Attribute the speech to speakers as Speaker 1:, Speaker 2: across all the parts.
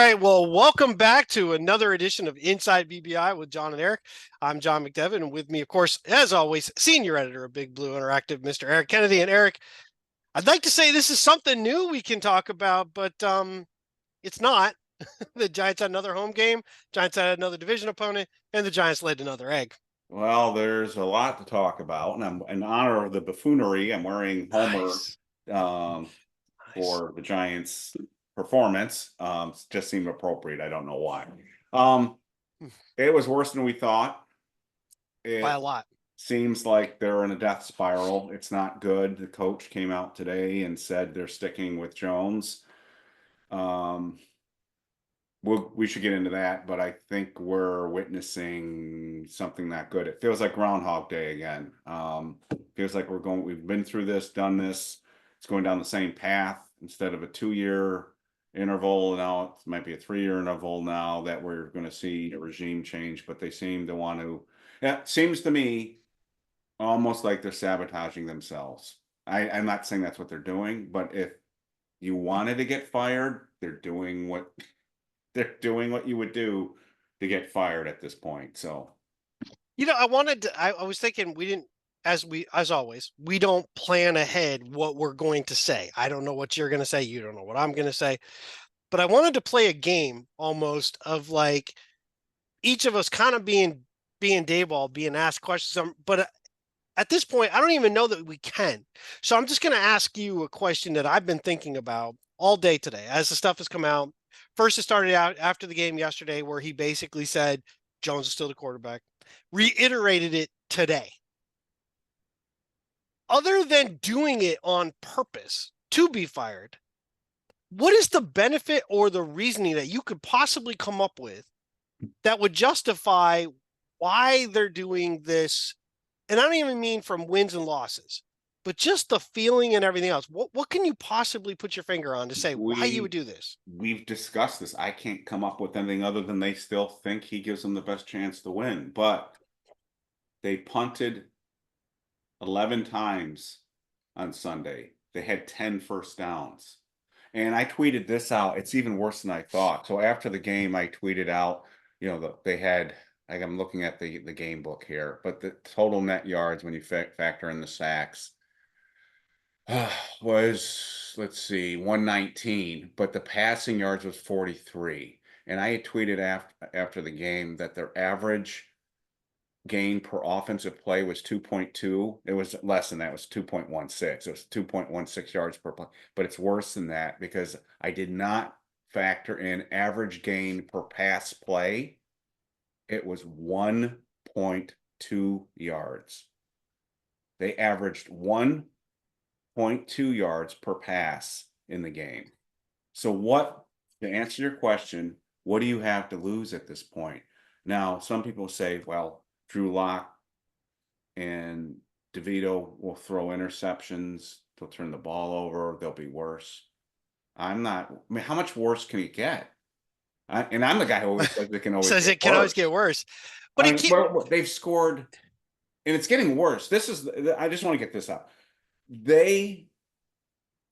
Speaker 1: right. Well, welcome back to another edition of Inside BBI with John and Erric. I'm John McDevitt, and with me, of course, as always, senior editor of Big Blue Interactive, Mr. Eric Kennedy. And Eric, I'd like to say this is something new we can talk about, but it's not. The Giants had another home game. Giants had another division opponent, and the Giants laid another egg.
Speaker 2: Well, there's a lot to talk about, and I'm in honor of the buffoonery. I'm wearing Homer
Speaker 1: Nice,
Speaker 2: um,
Speaker 1: nice.
Speaker 2: for the Giants' performance. Just seemed appropriate. I don't know why. Um, it was worse than we thought.
Speaker 1: By a
Speaker 2: It
Speaker 1: lot.
Speaker 2: seems like they're in a death spiral. It's not good. The coach came out today and said they're sticking with Jones. Um, we should get into that, but I think we're witnessing something not good. It feels like Groundhog Day again. Feels like we've been through this, done this. It's going down the same path instead of a 2-year interval. Now it might be a 3-year interval now that we're going to see a regime change, but they seem to want to. Yeah, it seems to me almost like they're sabotaging themselves. I'm not saying that's what they're doing, but if you wanted to get fired, they're doing what you would do to get fired at this point. So
Speaker 1: I was thinking we didn't, as always, we don't plan ahead what we're going to say. I don't know what you're going to say. You don't know what I'm going to say. But I wanted to play a game almost of like each of us kind of being Daboll, being asked questions. But at this point, I don't even know that we can. So I'm just going to ask you a question that I've been thinking about all day today as the stuff has come out. First, it started out after the game yesterday where he basically said Jones is still the quarterback, reiterated it today. Other than doing it on purpose to be fired, what is the benefit or the reasoning that you could possibly come up with that would justify why they're doing this? And I don't even mean from wins and losses, but just the feeling and everything else. What can you possibly put your finger on to say why you would
Speaker 2: we
Speaker 1: do this?
Speaker 2: we've discussed this. I can't come up with anything other than they still think he gives them the best chance to win. But they punted 11 times on Sunday. They had 10 first downs. And I tweeted this out. It's even worse than I thought. So after the game, I tweeted out, they had, like, I'm looking at the game book here, but the total net yards when you factor in the sacks was, let's see, 119, but the passing yards was 43. And I had tweeted after the game that their average gain per offensive play was 2.2. It was less than that. It was 2.16. It was 2.16 yards per play. But it's worse than that because I did not factor in average gain per pass play. It was 1.2 yards. They averaged 1.2 yards per pass in the game. So to answer your question, what do you have to lose at this point? Now, some people say, well, Drew Lock and DeVito will throw interceptions. They'll turn the ball over. They'll be worse. I'm not. I mean, how much worse can it get? And I'm the guy who always says it can always
Speaker 1: Says
Speaker 2: get
Speaker 1: it can always get
Speaker 2: worse.
Speaker 1: worse, but
Speaker 2: I
Speaker 1: it
Speaker 2: mean,
Speaker 1: can't.
Speaker 2: they've scored, and it's getting worse. I just want to get this out. They,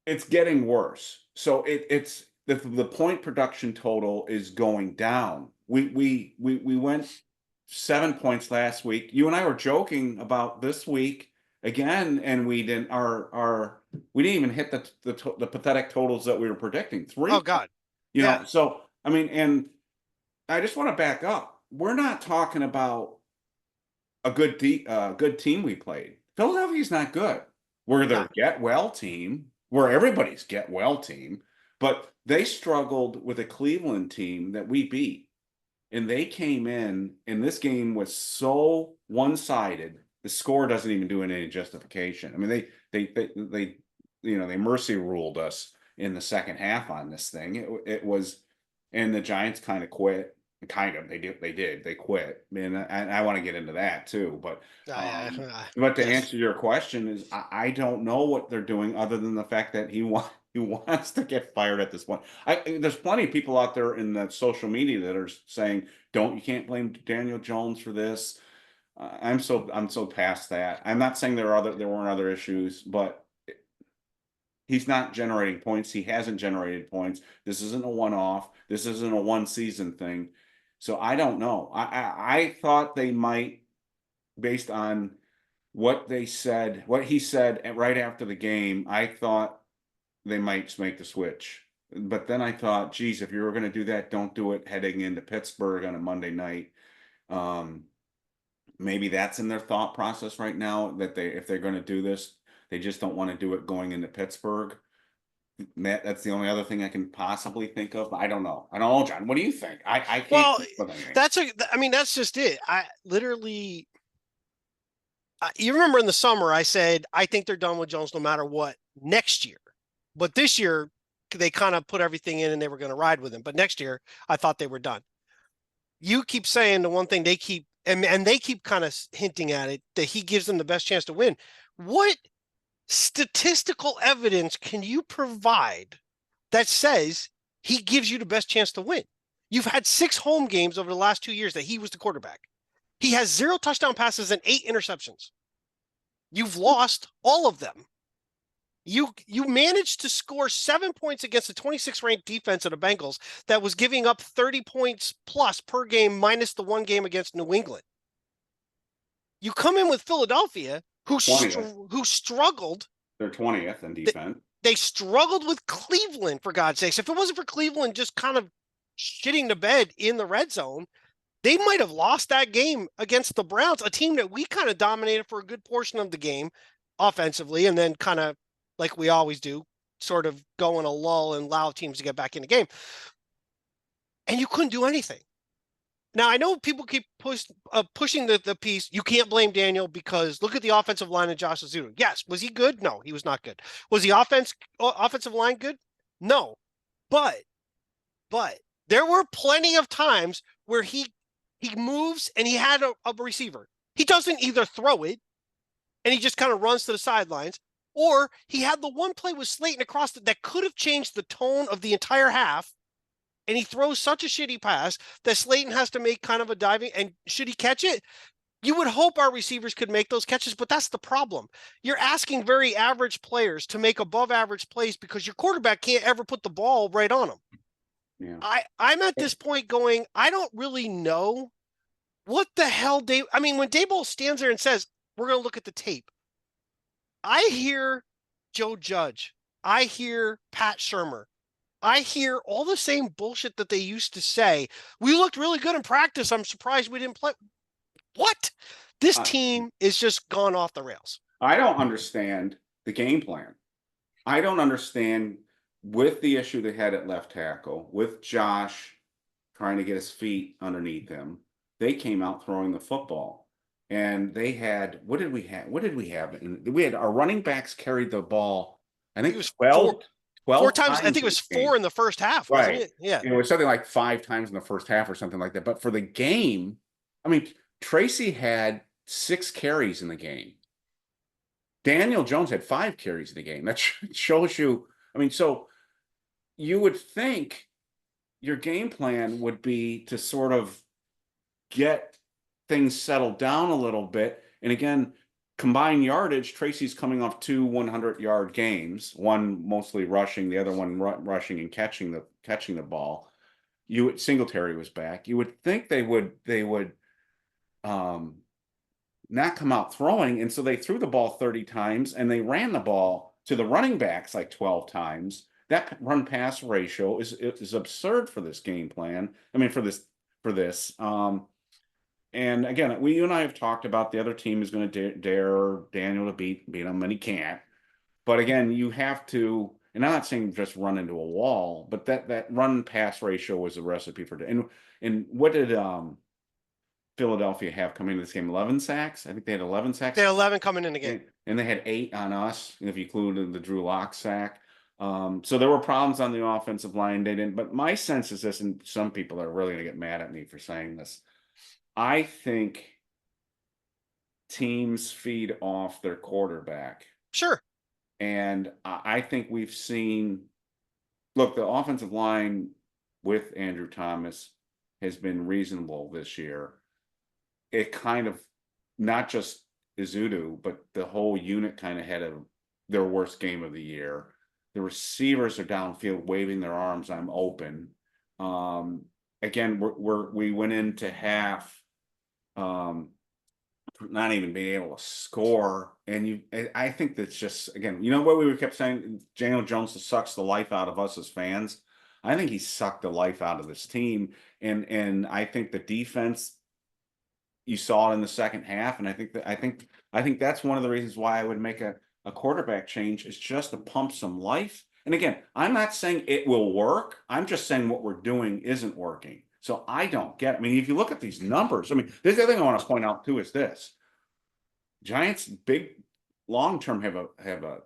Speaker 2: it's getting worse. So it's the point production total is going down. We went 7 points last week. You and I were joking about this week again, and we didn't even hit the pathetic totals that we were predicting.
Speaker 1: Oh
Speaker 2: 3,
Speaker 1: God, yeah.
Speaker 2: so I mean, and I just want to back up. We're not talking about a good team we played. Philadelphia's not good. We're
Speaker 1: No,
Speaker 2: their get well team. We're everybody's get well team, but they struggled with a Cleveland team that we beat. And they came in, and this game was so one-sided. The score doesn't even do any justification. I mean, they mercy ruled us in the second half on this thing. It was, and the Giants kind of quit. Kind of, they quit. And I want to get into that too.
Speaker 1: yeah,
Speaker 2: But to
Speaker 1: yes.
Speaker 2: answer your question is, I don't know what they're doing other than the fact that he wants to get fired at this point. There's plenty of people out there in the social media that are saying, you can't blame Daniel Jones for this. I'm so past that. I'm not saying there weren't other issues, but He's not generating points. He hasn't generated points. This isn't a one-off. This isn't a one-season thing. So I don't know. I thought they might, based on what they said, what he said right after the game, I thought they might make the switch. But then I thought, geez, if you were going to do that, don't do it heading into Pittsburgh on a Monday night. Um, Maybe that's in their thought process right now, that they, if they're going to do this, they just don't want to do it going into Pittsburgh. That's the only other thing I can possibly think of. I don't know. I don't know, John. What do you think? I can't
Speaker 1: Well,
Speaker 2: think of anything.
Speaker 1: I mean, that's just it. I literally, you remember in the summer, I said, I think they're done with Jones no matter what next year. But this year, they kind of put everything in and they were going to ride with him. But next year, I thought they were done. You keep saying the one thing they keep, and they keep kind of hinting at it, that he gives them the best chance to win. What statistical evidence can you provide that says he gives you the best chance to win? You've had 6 home games over the last 2 years that he was the quarterback. He has 0 touchdown passes and 8 interceptions. You've lost all of them. You managed to score 7 points against the 26th ranked defense of the Bengals that was giving up 30 points plus per game minus the 1 game against New England. You come in with Philadelphia, who struggled.
Speaker 2: They're 20th in defense.
Speaker 1: They struggled with Cleveland, for God's sakes. If it wasn't for Cleveland just kind of shitting the bed in the red zone, they might have lost that game against the Browns, a team that we kind of dominated for a good portion of the game offensively, and then kind of, like we always do, sort of go in a lull and allow teams to get back in the game. And you couldn't do anything. Now, I know people keep pushing the piece. You can't blame Daniel because look at the offensive line of Josh Azudu. Yes. Was he good? No, he was not good. Was the offensive line good? No. But there were plenty of times where he moves and he had a receiver. He doesn't either throw it and he just kind of runs to the sidelines, or he had the one play with Slayton across that could have changed the tone of the entire half. And he throws such a shitty pass that Slayton has to make kind of a diving. And should he catch it? You would hope our receivers could make those catches, but that's the problem. You're asking very average players to make above average plays because your quarterback can't ever put the ball right on them.
Speaker 2: Yeah.
Speaker 1: I'm at this point going, I don't really know what the hell I mean, when Daboll stands there and says, we're going to look at the tape, I hear Joe Judge. I hear Pat Shurmur. I hear all the same bullshit that they used to say. We looked really good in practice. I'm surprised we didn't play. What? This team is just gone off the rails.
Speaker 2: I don't understand the game plan. I don't understand, with the issue they had at left tackle, with Josh trying to get his feet underneath him, they came out throwing the football. And they had, what did we have? We had our running backs carried the ball, I think,
Speaker 1: it was
Speaker 2: 12
Speaker 1: four times. I think it
Speaker 2: in
Speaker 1: was
Speaker 2: the game.
Speaker 1: 4 in the first half, wasn't
Speaker 2: Right.
Speaker 1: it? Yeah.
Speaker 2: It was something like 5 times in the first half or something like that. But for the game, I mean, Tracy had 6 carries in the game. Daniel Jones had 5 carries in the game. That shows you. I mean, so you would think your game plan would be to sort of get things settled down a little bit. And again, combined yardage, Tracy's coming off 2 100-yard games, one mostly rushing, the other one rushing and catching the ball. Singletary was back. You would think they would not come out throwing, and so they threw the ball 30 times and they ran the ball to the running backs like 12 times. That run pass ratio is absurd for this game plan. I mean, for this. And again, you and I have talked about the other team is going to dare Daniel to beat them, and he can't. But again, you have to, and I'm not saying just run into a wall, but that run pass ratio was a recipe for. And what did Philadelphia have coming into this game? 11 sacks. I think they had 11 sacks.
Speaker 1: They had 11 coming in the game,
Speaker 2: and they had 8 on us, if you include the Drew Lock sack. So there were problems on the offensive line. They didn't. But my sense is this, and some people are really going to get mad at me for saying this. I think teams feed off their quarterback.
Speaker 1: sure.
Speaker 2: And I think we've seen, look, the offensive line with Andrew Thomas has been reasonable this year. It kind of, not just Izudu, but the whole unit kind of had their worst game of the year. The receivers are downfield waving their arms. I'm open. Again, we went into half, not even being able to score. And I think that's just, again, you know what we kept saying, Daniel Jones sucks the life out of us as fans. I think he sucked the life out of this team. And I think the defense, you saw it in the second half. And I think that's one of the reasons why I would make a quarterback change, is just to pump some life. And again, I'm not saying it will work. I'm just saying what we're doing isn't working. So I don't get it. I mean, if you look at these numbers, I mean, the other thing I want to point out too is this. Giants big long term have a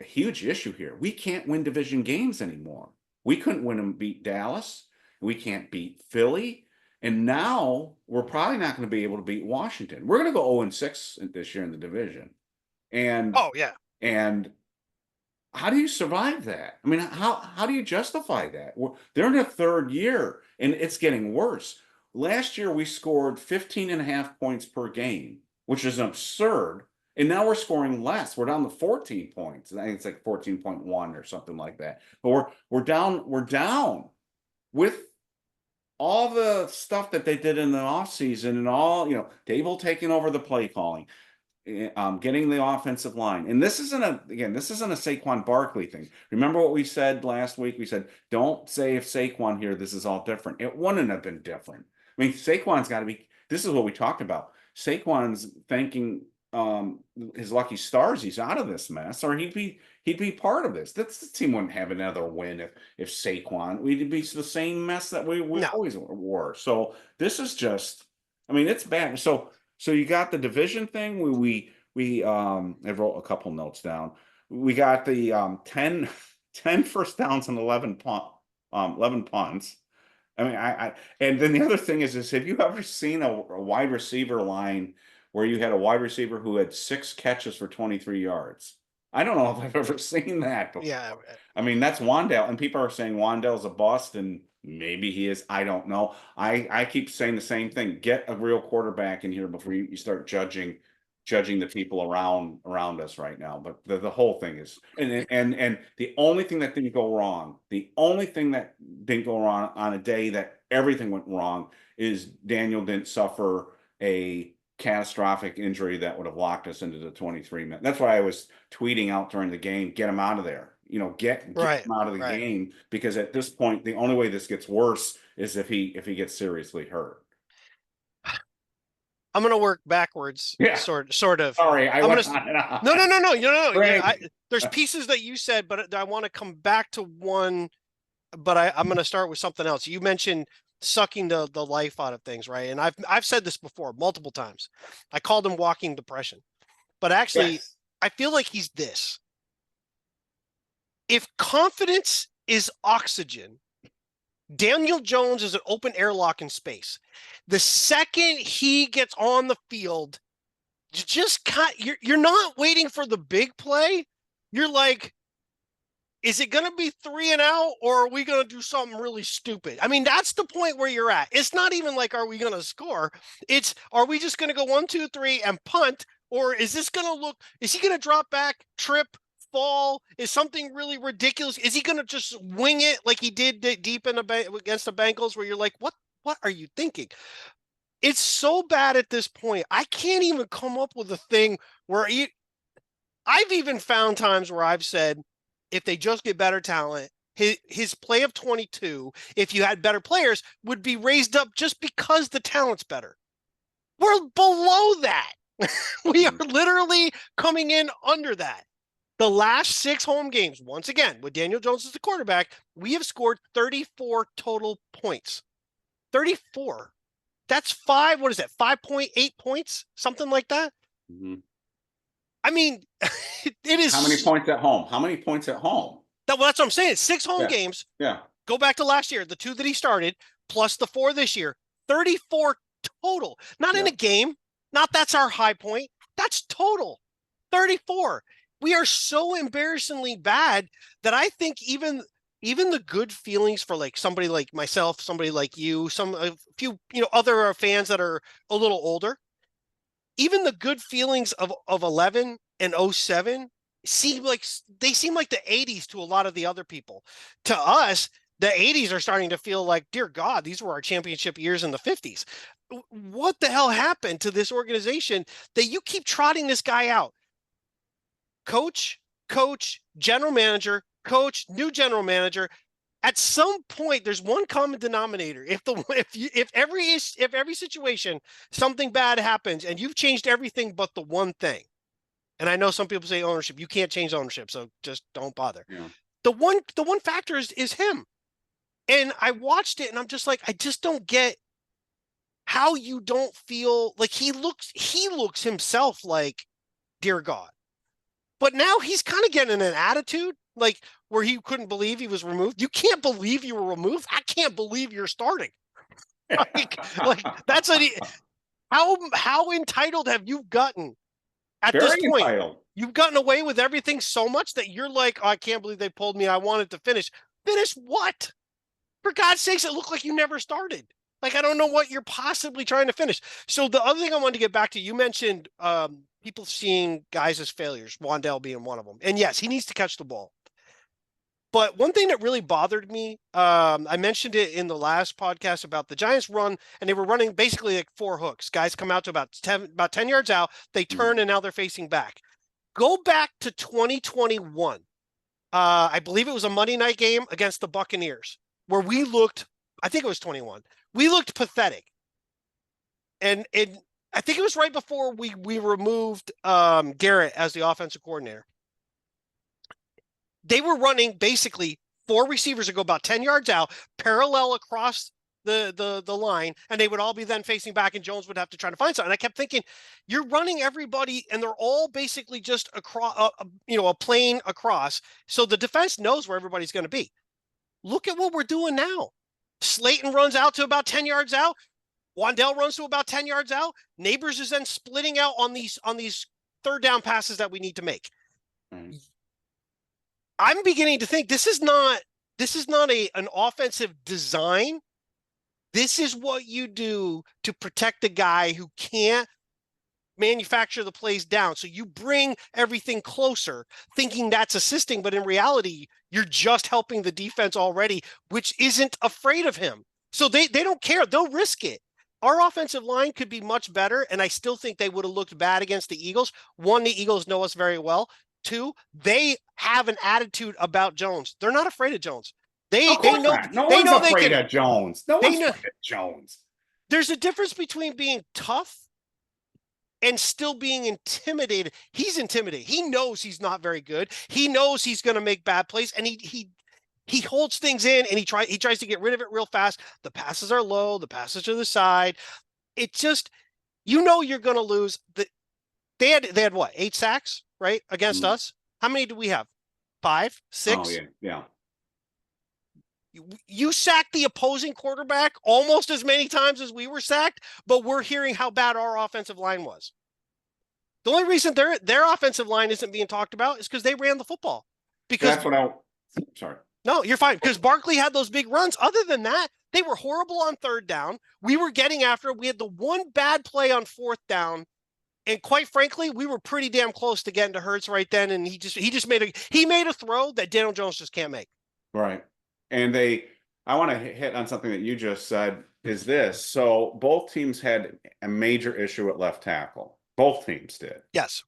Speaker 2: huge issue here. We can't win division games anymore. We couldn't win them, beat Dallas. We can't beat Philly. And now we're probably not going to be able to beat Washington. We're going to go 0-6 this year in the division. And
Speaker 1: Oh yeah.
Speaker 2: and how do you survive that? I mean, how do you justify that? They're in their third year and it's getting worse. Last year we scored 15.5 points per game, which is absurd. And now we're scoring less. We're down to 14 points. I think it's like 14.1 or something like that. But we're down with all the stuff that they did in the offseason, and all, Daboll taking over the play calling, getting the offensive line. And this isn't a Saquon Barkley thing. Remember what we said last week? We said, don't say if Saquon here, this is all different. It wouldn't have been different. I mean, Saquon's got to be, this is what we talked about. Saquon's thanking his lucky stars he's out of this mess, or he'd be part of this. This team wouldn't have another win if Saquon, we'd be the same mess that we
Speaker 1: No.
Speaker 2: always were. So this is just, I mean, it's bad. So you got the division thing. I wrote a couple notes down. We got the 10 first downs and 11 punts. I mean, and then the other thing is have you ever seen a wide receiver line where you had a wide receiver who had 6 catches for 23 yards? I don't know if I've ever seen that before.
Speaker 1: Yeah.
Speaker 2: I mean, that's Wan'Dale, and people are saying Wan'Dale's a bust, and maybe he is. I don't know. I keep saying the same thing. Get a real quarterback in here before you start judging the people around us right now. But the whole thing is, and the only thing that didn't go wrong, on a day that everything went wrong, is Daniel didn't suffer a catastrophic injury that would have locked us into the 23 minutes. That's why I was tweeting out during the game, get him out of there. Get him out of the game, because at this point, the only way this gets worse is if he gets seriously hurt.
Speaker 1: I'm going to work backwards.
Speaker 2: Yeah.
Speaker 1: Sort of.
Speaker 2: Sorry,
Speaker 1: No. There's pieces that you said, but I want to come back to one, but I'm going to start with something else. You mentioned sucking the life out of things, right? And I've said this before multiple times. I called him walking depression, but actually, yes. I feel like he's this. If confidence is oxygen, Daniel Jones is an open airlock in space. The second he gets on the field, you're not waiting for the big play. You're like, is it going to be 3 and out, or are we going to do something really stupid? I mean, that's the point where you're at. It's not even like, are we going to score? It's, are we just going to go 1, 2, 3 and punt? Or is he going to drop back, trip, fall? Is something really ridiculous? Is he going to just wing it like he did deep in against the Bengals, where you're like, what are you thinking? It's so bad at this point. I can't even come up with a thing where I've even found times where I've said, if they just get better talent, his play of 22, if you had better players, would be raised up just because the talent's better. We're below that. We are literally coming in under that. The last 6 home games, once again, with Daniel Jones as the quarterback, we have scored 34 total points. 34. That's 5.8 points? Something like that?
Speaker 2: Mm-hmm.
Speaker 1: I mean, it is.
Speaker 2: How many points at home?
Speaker 1: That's what I'm saying. 6 home games.
Speaker 2: Yeah.
Speaker 1: Go back to last year, the 2 that he started, plus the 4 this year. 34 total. Not in a game. Not that's our high point. That's total. 34. We are so embarrassingly bad that I think even the good feelings for like somebody like myself, somebody like you, a few other fans that are a little older, even the good feelings of 11 and 07 they seem like the 80s to a lot of the other people. To us, the 80s are starting to feel like, dear God, these were our championship years in the 50s. What the hell happened to this organization that you keep trotting this guy out? Coach, coach, general manager, coach, new general manager. At some point, there's one common denominator. If every situation something bad happens and you've changed everything but the one thing, and I know some people say ownership, you can't change ownership, so just don't bother.
Speaker 2: Yeah.
Speaker 1: The one factor is him. And I watched it and I'm just like, I just don't get how you don't feel like he looks himself like, dear God. But now he's kind of getting an attitude like where he couldn't believe he was removed. You can't believe you were removed. I can't believe you're starting. Like that's how entitled have you gotten at this
Speaker 2: Very
Speaker 1: point?
Speaker 2: entitled.
Speaker 1: You've gotten away with everything so much that you're like, oh, I can't believe they pulled me. I wanted to finish. Finish what? For God's sakes, it looked like you never started. Like, I don't know what you're possibly trying to finish. So the other thing I wanted to get back to, you mentioned people seeing guys as failures, Wandell being one of them. And yes, he needs to catch the ball. But one thing that really bothered me, I mentioned it in the last podcast about the Giants run, and they were running basically like four hooks. Guys come out to about 10 yards out, they turn, and now they're facing back. Go back to 2021. I believe it was a Monday night game against the Buccaneers where we looked, I think it was 21. We looked pathetic. And I think it was right before we removed Garrett as the offensive coordinator. They were running basically four receivers that go about 10 yards out, parallel across the line, and they would all be then facing back, and Jones would have to try to find something. And I kept thinking, you're running everybody, and they're all basically just across, a plane across, so the defense knows where everybody's going to be. Look at what we're doing now. Slayton runs out to about 10 yards out. Wandell runs to about 10 yards out. Neighbors is then splitting out on these third down passes that we need to make.
Speaker 2: Mm.
Speaker 1: I'm beginning to think this is not an offensive design. This is what you do to protect the guy who can't manufacture the plays down. So you bring everything closer, thinking that's assisting, but in reality, you're just helping the defense already, which isn't afraid of him. So they don't care. They'll risk it. Our offensive line could be much better, and I still think they would have looked bad against the Eagles. One, the Eagles know us very well. Two, they have an attitude about Jones. They're not afraid of Jones.
Speaker 2: Of
Speaker 1: They
Speaker 2: course
Speaker 1: know
Speaker 2: not. No
Speaker 1: they
Speaker 2: one's
Speaker 1: know they
Speaker 2: afraid
Speaker 1: can.
Speaker 2: of Jones. No
Speaker 1: They
Speaker 2: one's
Speaker 1: know
Speaker 2: afraid of Jones.
Speaker 1: there's a difference between being tough and still being intimidated. He's intimidated. He knows he's not very good. He knows he's going to make bad plays, and he holds things in, and he tries to get rid of it real fast. The passes are low. The passes to the side. It just, you're going to lose. They had what, 8 sacks, right, against
Speaker 2: Mm.
Speaker 1: us? How many do we have? 5,
Speaker 2: Oh
Speaker 1: 6?
Speaker 2: yeah, yeah.
Speaker 1: You sacked the opposing quarterback almost as many times as we were sacked, but we're hearing how bad our offensive line was. The only reason their offensive line isn't being talked about is because they ran the football. Because
Speaker 2: That's what I. Sorry.
Speaker 1: no, you're fine. Because Barkley had those big runs. Other than that, they were horrible on third down. We were getting after it. We had the one bad play on fourth down. And quite frankly, we were pretty damn close to getting to Hurts right then. And he made a throw that Daniel Jones just can't make.
Speaker 2: Right. And I want to hit on something that you just said is this. So both teams had a major issue at left tackle. Both teams did.
Speaker 1: Yes.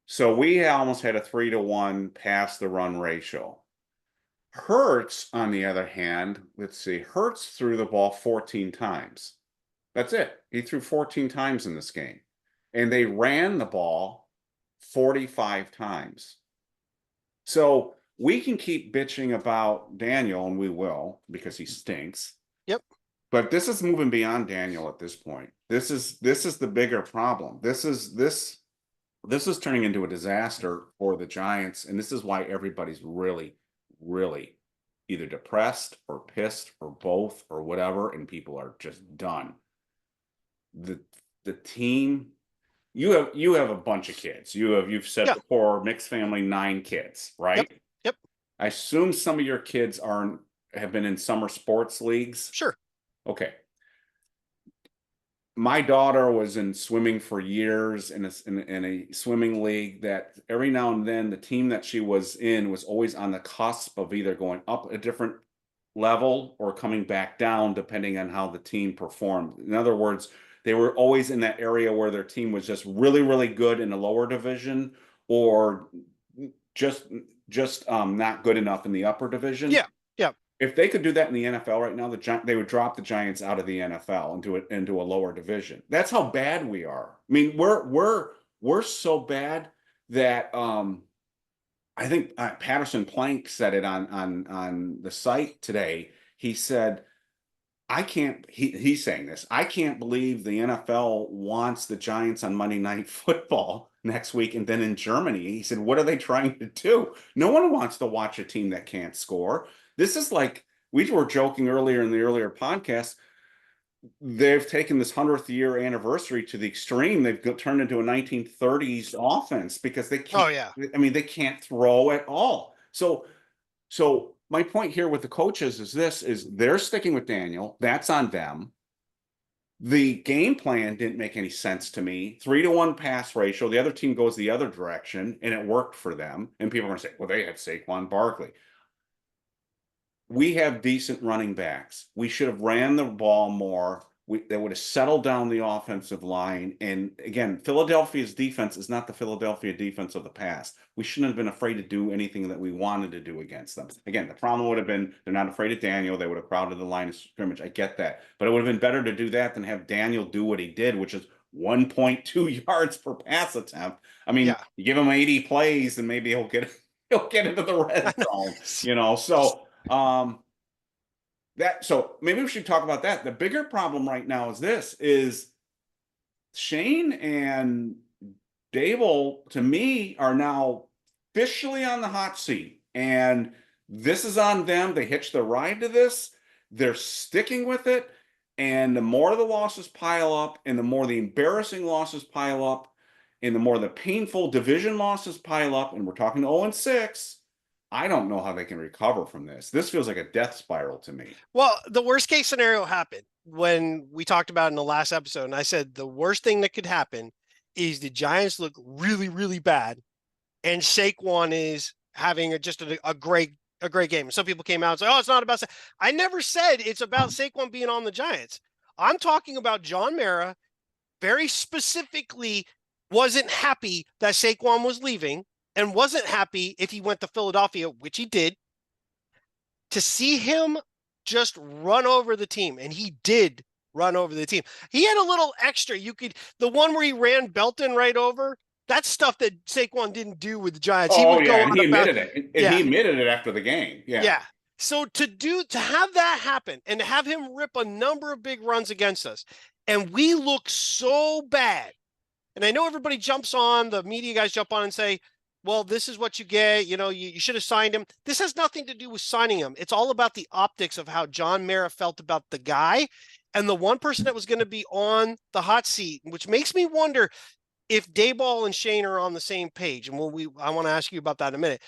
Speaker 2: So we almost had a 3-to-1 pass the run ratio. Hurts, on the other hand, let's see, Hurts threw the ball 14 times. That's it. He threw 14 times in this game. And they ran the ball 45 times. So we can keep bitching about Daniel, and we will, because he stinks.
Speaker 1: Yep.
Speaker 2: But this is moving beyond Daniel at this point. This is the bigger problem. This is turning into a disaster for the Giants, and this is why everybody's really, really either depressed or pissed or both or whatever, and people are just done. The team, you have a bunch of kids. You've said
Speaker 1: Yeah.
Speaker 2: before, mixed family, 9 kids, right?
Speaker 1: Yep. Yep.
Speaker 2: I assume some of your kids have been in summer sports leagues.
Speaker 1: Sure.
Speaker 2: Okay. my daughter was in swimming for years in a swimming league that every now and then the team that she was in was always on the cusp of either going up a different level or coming back down depending on how the team performed. In other words, they were always in that area where their team was just really, really good in the lower division or just not good enough in the upper division.
Speaker 1: Yeah. Yeah.
Speaker 2: If they could do that in the NFL right now, they would drop the Giants out of the NFL into a lower division. That's how bad we are. I mean, we're so bad that I think Patterson Plank said it on the site today. He said, I can't. He's saying this. I can't believe the NFL wants the Giants on Monday Night Football next week, and then in Germany, he said, "What are they trying to do? No one wants to watch a team that can't score." This is like we were joking earlier in the earlier podcast. They've taken this 100th year anniversary to the extreme. They've turned into a 1930s offense because they
Speaker 1: Oh
Speaker 2: can't.
Speaker 1: yeah.
Speaker 2: I mean, they can't throw at all. So my point here with the coaches is this: is they're sticking with Daniel. That's on them. The game plan didn't make any sense to me. 3-to-1 pass ratio. The other team goes the other direction, and it worked for them. And people are going to say, well, they had Saquon Barkley. We have decent running backs. We should have ran the ball more. They would have settled down the offensive line. And again, Philadelphia's defense is not the Philadelphia defense of the past. We shouldn't have been afraid to do anything that we wanted to do against them. Again, the problem would have been they're not afraid of Daniel. They would have crowded the line of scrimmage. I get that. But it would have been better to do that than have Daniel do what he did, which is 1.2 yards per pass attempt. I mean,
Speaker 1: Yeah.
Speaker 2: you give him 80 plays and maybe he'll get into the red zone. So maybe we should talk about that. The bigger problem right now is Shane and Daboll, to me, are now officially on the hot seat. And this is on them. They hitched their ride to this. They're sticking with it. And the more the losses pile up, and the more the embarrassing losses pile up, and the more the painful division losses pile up, and we're talking 0-6, I don't know how they can recover from this. This feels like a death spiral to me.
Speaker 1: Well, the worst case scenario happened when we talked about in the last episode. And I said the worst thing that could happen is the Giants look really, really bad. And Saquon is having a great game. Some people came out and said, oh, it's not about. I never said it's about Saquon being on the Giants. I'm talking about John Mara very specifically wasn't happy that Saquon was leaving and wasn't happy if he went to Philadelphia, which he did, to see him just run over the team. And he did run over the team. He had a little extra. The one where he ran Belton right over, that's stuff that Saquon didn't do with the Giants. He would go
Speaker 2: and
Speaker 1: on
Speaker 2: he
Speaker 1: about,
Speaker 2: admitted it. And he admitted it after the game. Yeah.
Speaker 1: Yeah. So to have that happen and to have him rip a number of big runs against us, and we look so bad. And I know everybody jumps on, the media guys jump on and say, well, this is what you get. You should have signed him. This has nothing to do with signing him. It's all about the optics of how John Mara felt about the guy and the one person that was going to be on the hot seat, which makes me wonder if Daboll and Shane are on the same page. And I want to ask you about that in a minute.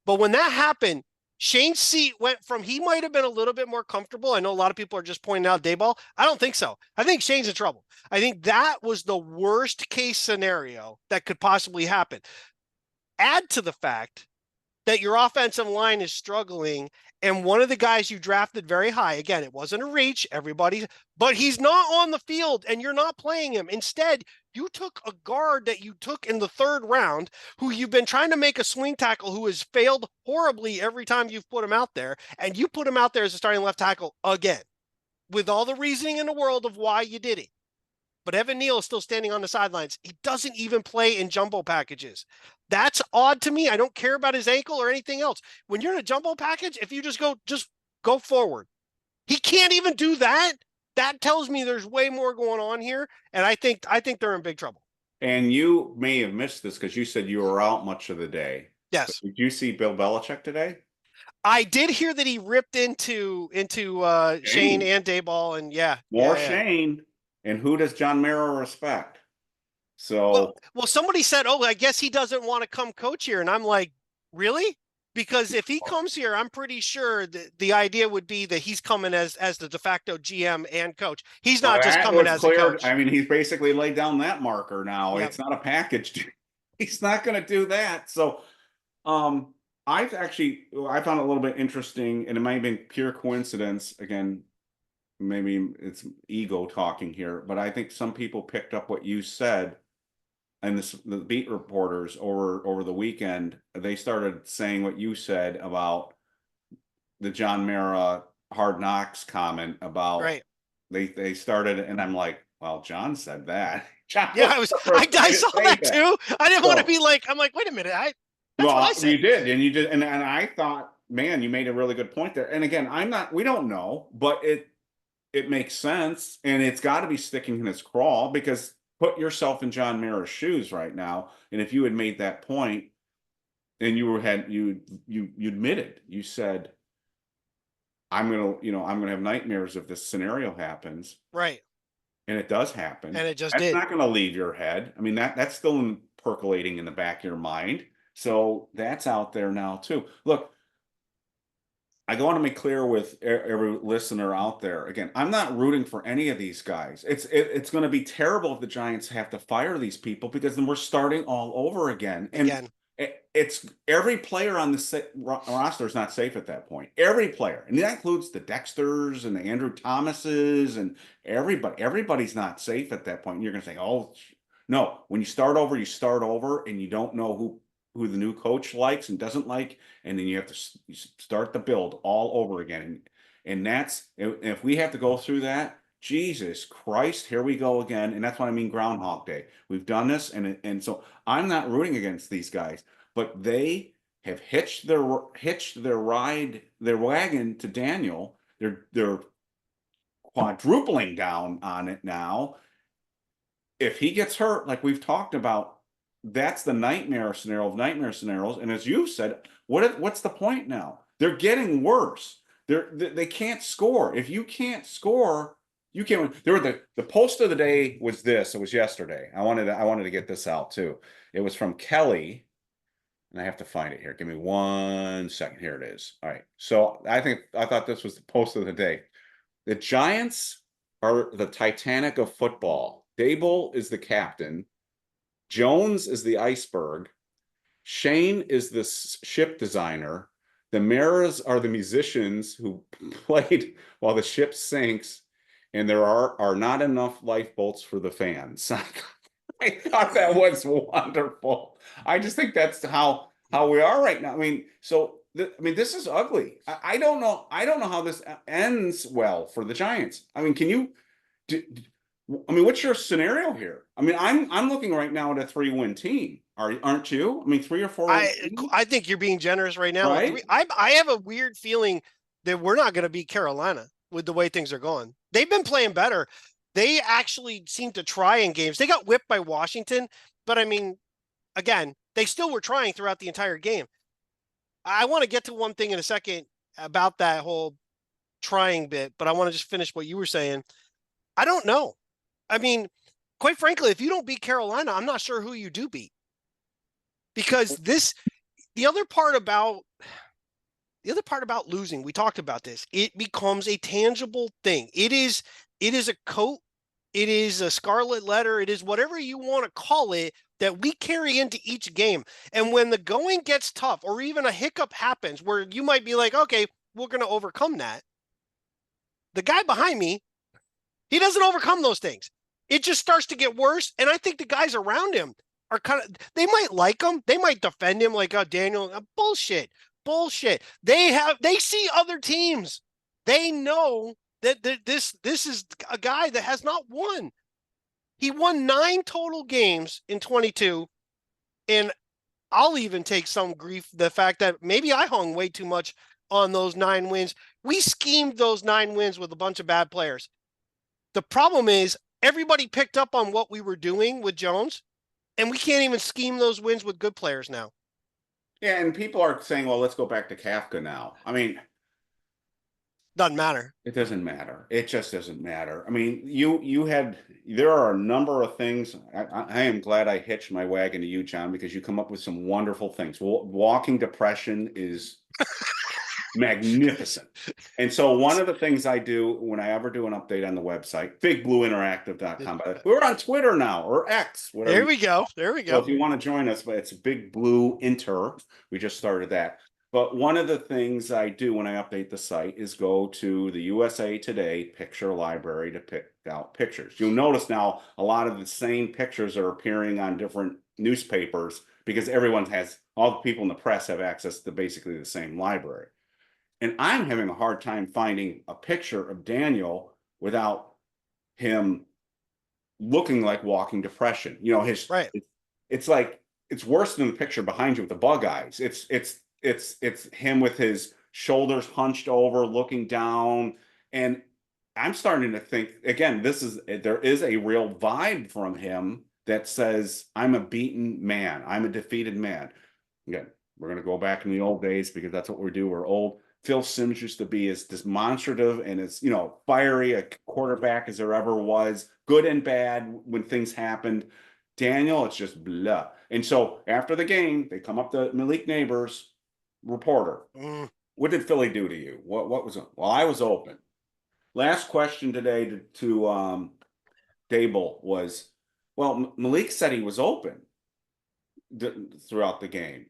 Speaker 1: But when that happened, Shane's seat went from, he might have been a little bit more comfortable. I know a lot of people are just pointing out Daboll. I don't think so. I think Shane's in trouble. I think that was the worst case scenario that could possibly happen. Add to the fact that your offensive line is struggling, and one of the guys you drafted very high, again, it wasn't a reach, but he's not on the field and you're not playing him. Instead, you took a guard that you took in the 3rd round, who you've been trying to make a swing tackle, who has failed horribly every time you've put him out there, and you put him out there as a starting left tackle again, with all the reasoning in the world of why you did it. But Evan Neal is still standing on the sidelines. He doesn't even play in jumbo packages. That's odd to me. I don't care about his ankle or anything else. When you're in a jumbo package, if you just go forward. He can't even do that. That tells me there's way more going on here, and I think they're in big trouble.
Speaker 2: And you may have missed this because you said you were out much of the day.
Speaker 1: Yes.
Speaker 2: Did you see Bill Belichick today?
Speaker 1: I did hear that he ripped into Shane and Daboll, and
Speaker 2: More Shane. And who does John Mara respect? So
Speaker 1: well, somebody said, "Oh, I guess he doesn't want to come coach here," and I'm like, "Really?" Because if he comes here, I'm pretty sure that the idea would be that he's coming as the de facto GM and coach. He's
Speaker 2: Well,
Speaker 1: not just
Speaker 2: that
Speaker 1: coming
Speaker 2: was
Speaker 1: as a
Speaker 2: cleared.
Speaker 1: coach.
Speaker 2: I mean, he's basically laid down that marker now.
Speaker 1: Yep.
Speaker 2: It's not a package. He's not going to do that. So, um, I found it a little bit interesting, and it might have been pure coincidence. Again, maybe it's ego talking here, but I think some people picked up what you said, and the beat reporters over the weekend. They started saying what you said about the John Mara Hard Knocks comment about
Speaker 1: Right.
Speaker 2: they started, and I'm like, well, John said that. John
Speaker 1: Yeah,
Speaker 2: was the first guy
Speaker 1: I
Speaker 2: to
Speaker 1: saw
Speaker 2: say
Speaker 1: that
Speaker 2: that.
Speaker 1: too. I didn't want to
Speaker 2: So,
Speaker 1: be like, I'm like, wait a minute, that's what I
Speaker 2: well,
Speaker 1: said.
Speaker 2: you did, and you did, and I thought, man, you made a really good point there. And again, we don't know, but it makes sense, and it's got to be sticking in his craw, because put yourself in John Mara's shoes right now, and if you had made that point, and you admitted, you said, I'm gonna have nightmares if this scenario happens,
Speaker 1: Right.
Speaker 2: and it does happen.
Speaker 1: And it just
Speaker 2: That's
Speaker 1: did.
Speaker 2: not gonna leave your head. I mean, that's still percolating in the back of your mind. So that's out there now too. Look, I want to make clear with every listener out there. Again, I'm not rooting for any of these guys. It's going to be terrible if the Giants have to fire these people, because then we're starting all over again. And
Speaker 1: Again.
Speaker 2: it's every player on the roster is not safe at that point. Every player, and that includes the Dexters and the Andrew Thomases and everybody. Everybody's not safe at that point. And you're going to say, "Oh, no." When you start over, and you don't know who the new coach likes and doesn't like, and then you have to start the build all over again. And that's, if we have to go through that, Jesus Christ, here we go again. And that's what I mean, Groundhog Day. We've done this, and so I'm not rooting against these guys, but they have hitched their wagon to Daniel. They're quadrupling down on it now. If he gets hurt, like we've talked about, that's the nightmare scenario of nightmare scenarios. And as you said, what's the point now? They're getting worse. They can't score. If you can't score, you can't win. There were the post of the day was this. It was yesterday. I wanted to get this out too. It was from Kelly, and I have to find it here. Give me 1 second. Here it is. All right. So I thought this was the post of the day. The Giants are the Titanic of football. Daboll is the captain. Jones is the iceberg. Shane is the ship designer. The Maras are the musicians who played while the ship sinks, and there are not enough lifeboats for the fans. I thought that was wonderful. I just think that's how we are right now. I mean, this is ugly. I don't know. I don't know how this ends well for the Giants. I mean, can you? I mean, what's your scenario here? I mean, I'm looking right now at a 3-win team. Aren't you? I mean, 3 or 4 win team,
Speaker 1: I think you're being generous right now with three.
Speaker 2: right?
Speaker 1: I have a weird feeling that we're not going to beat Carolina with the way things are going. They've been playing better. They actually seem to try in games. They got whipped by Washington, but I mean, again, they still were trying throughout the entire game. I want to get to one thing in a second about that whole trying bit, but I want to just finish what you were saying. I don't know. I mean, quite frankly, if you don't beat Carolina, I'm not sure who you do beat. Because the other part about losing, we talked about this, it becomes a tangible thing. It is a coat, it is a scarlet letter, it is whatever you want to call it that we carry into each game. And when the going gets tough, or even a hiccup happens where you might be like, okay, we're going to overcome that. The guy behind me, he doesn't overcome those things. It just starts to get worse. And I think the guys around him are they might like him. They might defend him like, oh, Daniel, bullshit. They see other teams. They know that this is a guy that has not won. He won 9 total games in 22. And I'll even take some grief the fact that maybe I hung way too much on those 9 wins. We schemed those 9 wins with a bunch of bad players. The problem is everybody picked up on what we were doing with Jones, and we can't even scheme those wins with good players now.
Speaker 2: Yeah, and people are saying, well, let's go back to Kafka now. I mean,
Speaker 1: Doesn't matter.
Speaker 2: It doesn't matter. It just doesn't matter. I mean, there are a number of things. I am glad I hitched my wagon to you, John, because you come up with some wonderful things. Walking depression is magnificent. And so one of the things I do when I ever do an update on the website, bigblueinteractive.com, but we're on Twitter now, or X, whatever.
Speaker 1: There we go. There we
Speaker 2: So
Speaker 1: go.
Speaker 2: if you want to join us, but it's Big Blue Inter. We just started that. But one of the things I do when I update the site is go to the USA Today picture library to pick out pictures. You'll notice now a lot of the same pictures are appearing on different newspapers because all the people in the press have access to basically the same library. And I'm having a hard time finding a picture of Daniel without him looking like walking depression.
Speaker 1: Right.
Speaker 2: It's like it's worse than the picture behind you with the bug eyes. It's him with his shoulders hunched over, looking down. And I'm starting to think again, there is a real vibe from him that says, I'm a beaten man, I'm a defeated man. Again, we're gonna go back in the old days because that's what we do. We're old. Phil Simms used to be as demonstrative and as fiery a quarterback as there ever was, good and bad when things happened. Daniel, it's just blah. And so after the game, they come up to Malik Neighbors, reporter. What did Philly do to you? What was it? Well, I was open. Last question today to Daboll was, well, Malik said he was open throughout the game.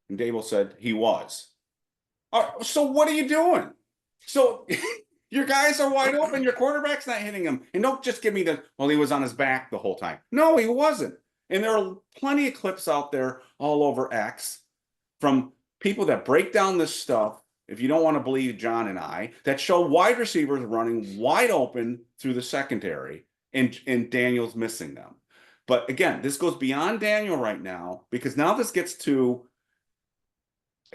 Speaker 2: And Daboll said he was. So what are you doing? So your guys are wide open. Your quarterback's not hitting him. And don't just give me he was on his back the whole time. No, he wasn't. And there are plenty of clips out there all over X from people that break down this stuff, if you don't want to believe John and I, that show wide receivers running wide open through the secondary and Daniel's missing them. But again, this goes beyond Daniel right now because now this gets to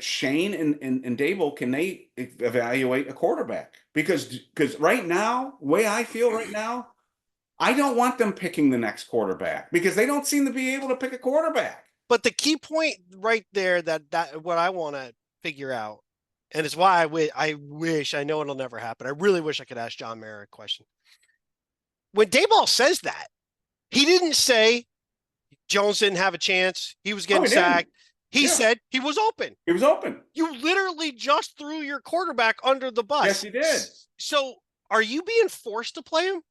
Speaker 2: Shane and Daboll, can they evaluate a quarterback? Because right now, the way I feel right now, I don't want them picking the next quarterback because they don't seem to be able to pick a quarterback.
Speaker 1: But the key point right there that what I want to figure out, and it's why I wish, I know it'll never happen. I really wish I could ask John Mayer a question. When Daboll says that, he didn't say Jones didn't have a chance. He was getting sacked. He said he was open.
Speaker 2: He was open.
Speaker 1: You literally just threw your quarterback under the bus.
Speaker 2: Yes, he did.
Speaker 1: So are you being forced to play him?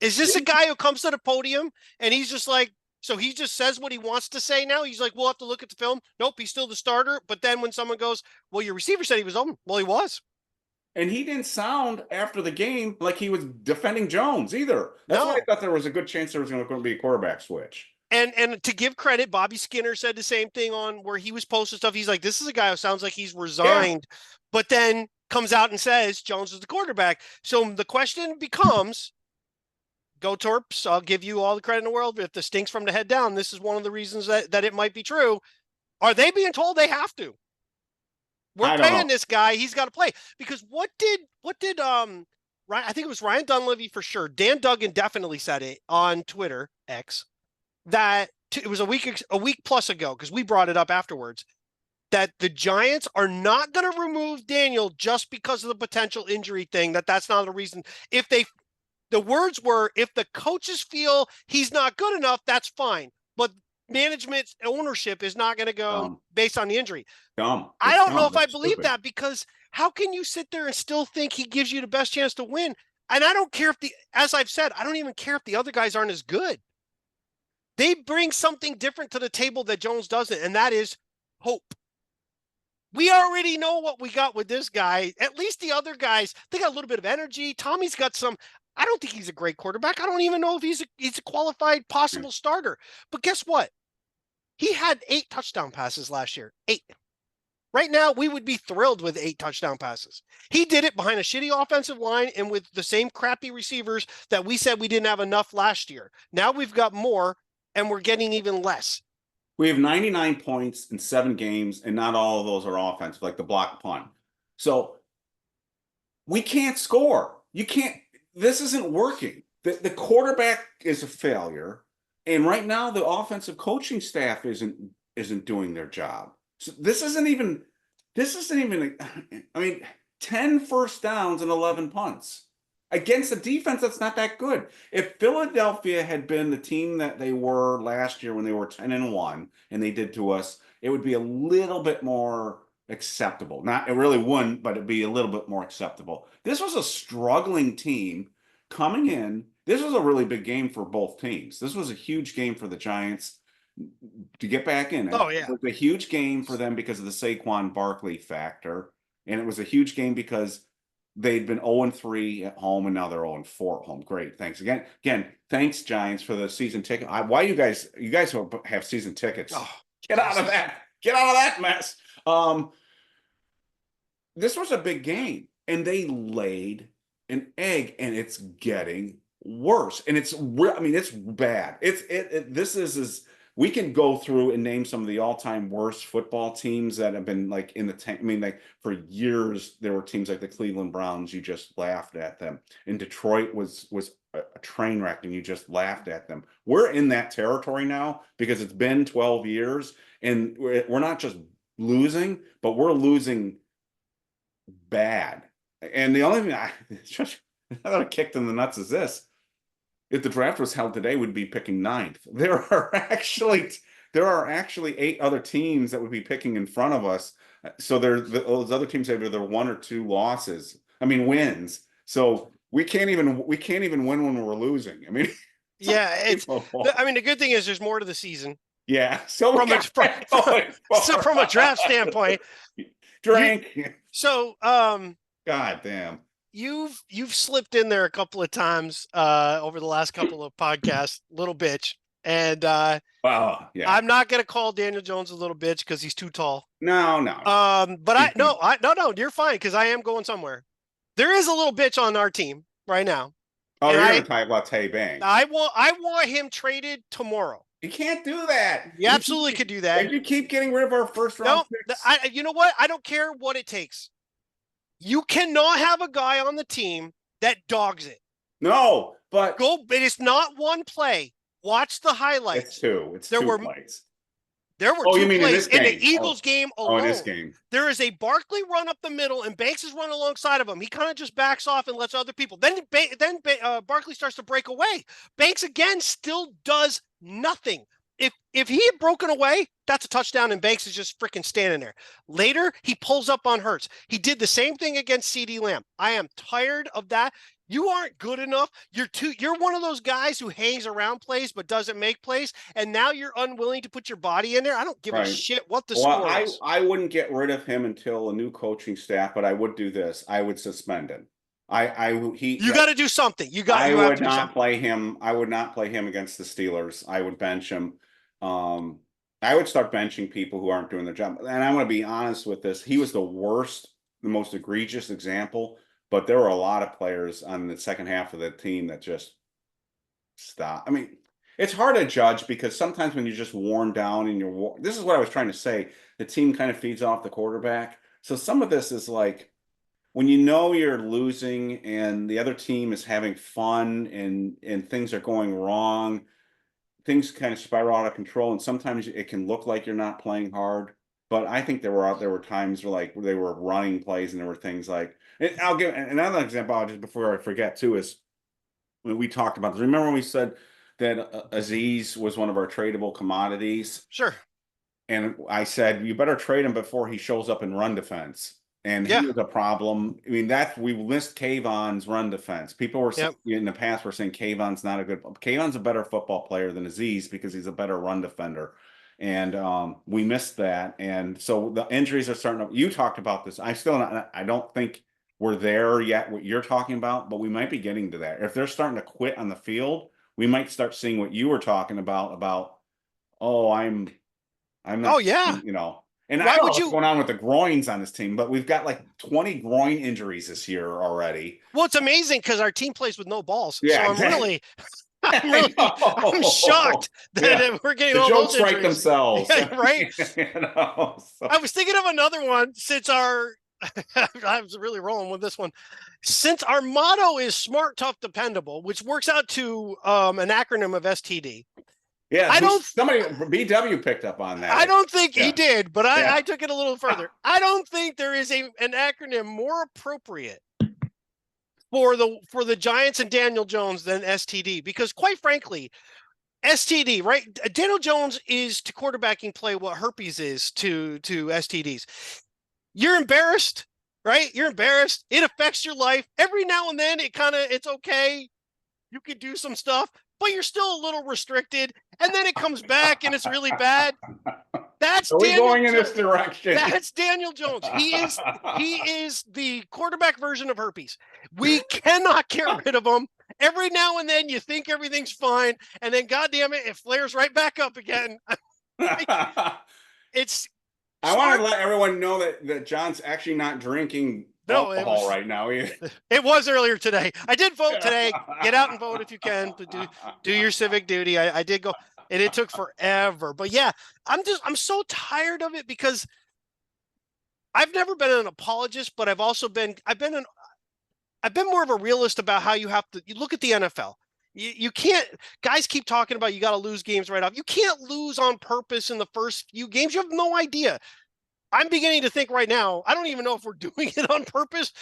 Speaker 1: Is this a guy who comes to the podium and he's just like, so he just says what he wants to say now? He's like, we'll have to look at the film. Nope, he's still the starter. But then when someone goes, well, your receiver said he was open. Well, he was.
Speaker 2: And he didn't sound after the game like he was defending Jones either. That's why I thought there was a good chance there was going to be a quarterback switch.
Speaker 1: And to give credit, Bobby Skinner said the same thing on where he was posting stuff. He's like, this is a guy who sounds like he's resigned, but then comes out and says Jones is the quarterback. So the question becomes, go Terps, I'll give you all the credit in the world. If the stinks from the head down, this is one of the reasons that it might be true. Are they being told they have to? We're paying this guy. He's got to play. Because what did Ryan, I think it was Ryan Dunleavy for sure. Dan Duggan definitely said it on Twitter, X, that it was a week plus ago, because we brought it up afterwards, that the Giants are not going to remove Daniel just because of the potential injury thing, that's not a reason. The words were, if the coaches feel he's not good enough, that's fine. But management ownership is not going to go based on the injury. I don't know if I believe that, because how can you sit there and still think he gives you the best chance to win? And I don't care as I've said, I don't even care if the other guys aren't as good. They bring something different to the table that Jones doesn't, and that is hope. We already know what we got with this guy. At least the other guys, they got a little bit of energy. Tommy's got some. I don't think he's a great quarterback. I don't even know if he's a qualified possible starter. But guess what? He had 8 touchdown passes last year. 8. Right now, we would be thrilled with 8 touchdown passes. He did it behind a shitty offensive line and with the same crappy receivers that we said we didn't have enough last year. Now we've got more, and we're getting even less.
Speaker 2: We have 99 points in 7 games, and not all of those are offensive, like the block punt. So we can't score. This isn't working. The quarterback is a failure. And right now, the offensive coaching staff isn't doing their job. So this isn't even. I mean, 10 first downs and 11 punts against a defense that's not that good. If Philadelphia had been the team that they were last year when they were 10-1 and they did to us, it would be a little bit more acceptable. Not, it really wouldn't, but it'd be a little bit more acceptable. This was a struggling team coming in. This was a really big game for both teams. This was a huge game for the Giants to get back in it.
Speaker 1: Oh
Speaker 2: It
Speaker 1: yeah.
Speaker 2: was a huge game for them because of the Saquon Barkley factor. And it was a huge game because they'd been 0-3 at home and now they're 0-4 at home. Great. Thanks again. Again, thanks, Giants, for the season ticket. Why you guys have season tickets?
Speaker 1: Oh,
Speaker 2: Get out of that. Get out of that mess. This was a big game, and they laid an egg, and it's getting worse. And it's I mean, it's bad. This is we can go through and name some of the all-time worst football teams that have been like in the tank. I mean, like for years there were teams like the Cleveland Browns. You just laughed at them. And Detroit was a train wreck, and you just laughed at them. We're in that territory now because it's been 12 years, and we're not just losing, but we're losing bad. And the only thing I just that kicked in the nuts is this: if the draft was held today, we'd be picking ninth. There are actually 8 other teams that would be picking in front of us. So those other teams have either 1 or 2 losses. I mean wins. So we can't even win when we're losing. I mean,
Speaker 1: yeah. I mean, the good thing is there's more to the season.
Speaker 2: Yeah. So
Speaker 1: From a draft standpoint,
Speaker 2: drink.
Speaker 1: So
Speaker 2: God damn.
Speaker 1: You've slipped in there a couple of times over the last couple of podcasts, little bitch. And
Speaker 2: well, yeah.
Speaker 1: I'm not gonna call Daniel Jones a little bitch because he's too tall.
Speaker 2: No.
Speaker 1: But no, you're fine because I am going somewhere. There is a little bitch on our team right now.
Speaker 2: Oh, you're gonna talk about Tay Banks.
Speaker 1: I want him traded tomorrow.
Speaker 2: You can't do that.
Speaker 1: You absolutely could do that.
Speaker 2: If you keep getting rid of our first round picks.
Speaker 1: You know what? I don't care what it takes. You cannot have a guy on the team that dogs it.
Speaker 2: No, but
Speaker 1: it's not one play. Watch the highlights.
Speaker 2: It's 2. It's 2 plays.
Speaker 1: There were 2 plays in the Eagles game alone.
Speaker 2: In this game.
Speaker 1: There is a Barkley run up the middle, and Banks is running alongside of him. He kind of just backs off and lets other people. Then Barkley starts to break away. Banks again still does nothing. If he had broken away, that's a touchdown, and Banks is just freaking standing there. Later, he pulls up on Hurts. He did the same thing against CeeDee Lamb. I am tired of that. You aren't good enough. You're one of those guys who hangs around plays but doesn't make plays, and now you're unwilling to put your body in there. I don't give a shit what the score is.
Speaker 2: I wouldn't get rid of him until a new coaching staff, but I would do this. I would suspend him. You
Speaker 1: got to do something. I would not
Speaker 2: play him. I would not play him against the Steelers. I would bench him. I would start benching people who aren't doing their job. And I'm going to be honest with this. He was the worst, the most egregious example. But there were a lot of players on the second half of the team that just stop. I mean, it's hard to judge because sometimes when you're just worn down and this is what I was trying to say. The team kind of feeds off the quarterback. So some of this is like when you know you're losing and the other team is having fun and things are going wrong, things kind of spiral out of control. And sometimes it can look like you're not playing hard. But I think there were times where they were running plays and there were things like, and I'll give another example just before I forget too is when we talked about this. Remember when we said that Aziz was one of our tradable commodities?
Speaker 1: Sure.
Speaker 2: And I said, you better trade him before he shows up in run defense. And he was a problem. I mean, we missed Kayvon's run defense. People were in the past were saying Kayvon's not a good. Kayvon's a better football player than Aziz because he's a better run defender. And we missed that. And so the injuries are starting to, you talked about this. I don't think we're there yet, what you're talking about, but we might be getting to that. If they're starting to quit on the field, we might start seeing what you were talking about, I'm not,
Speaker 1: oh yeah.
Speaker 2: And I don't know what's going on with the groins on this team, but we've got like 20 groin injuries this year already.
Speaker 1: Well, it's amazing because our team plays with no balls.
Speaker 2: Yeah,
Speaker 1: so I'm shocked that we're getting all
Speaker 2: jokes
Speaker 1: those
Speaker 2: write themselves.
Speaker 1: Yeah, right? I was thinking of another one since I was really rolling with this one. Since our motto is smart, tough, dependable, which works out to an acronym of STD.
Speaker 2: Yeah,
Speaker 1: I don't
Speaker 2: somebody BW picked up on that.
Speaker 1: I don't think he
Speaker 2: Yeah,
Speaker 1: did, but
Speaker 2: yeah.
Speaker 1: I took it a little further. I don't think there is an acronym more appropriate for the Giants and Daniel Jones than STD, because quite frankly, STD, right? Daniel Jones is to quarterbacking play what herpes is to STDs. You're embarrassed, right? You're embarrassed. It affects your life. Every now and then it's okay. You could do some stuff, but you're still a little restricted. And then it comes back and it's really bad. That's
Speaker 2: Are we
Speaker 1: Daniel
Speaker 2: going in this
Speaker 1: Jones.
Speaker 2: direction?
Speaker 1: That's Daniel Jones. He is the quarterback version of herpes. We cannot get rid of him. Every now and then you think everything's fine, and then goddamn it flares right back up again. It's
Speaker 2: I want
Speaker 1: start.
Speaker 2: to let everyone know that John's actually not drinking
Speaker 1: No, it
Speaker 2: alcohol
Speaker 1: was
Speaker 2: right now.
Speaker 1: it was earlier today. I did vote today. Get out and vote if you can. Do your civic duty. I did go, and it took forever. But yeah, I'm so tired of it because I've never been an apologist, but I've been more of a realist about how you look at the NFL. You can't, guys keep talking about you got to lose games right off. You can't lose on purpose in the first few games. You have no idea. I'm beginning to think right now, I don't even know if we're doing it on purpose.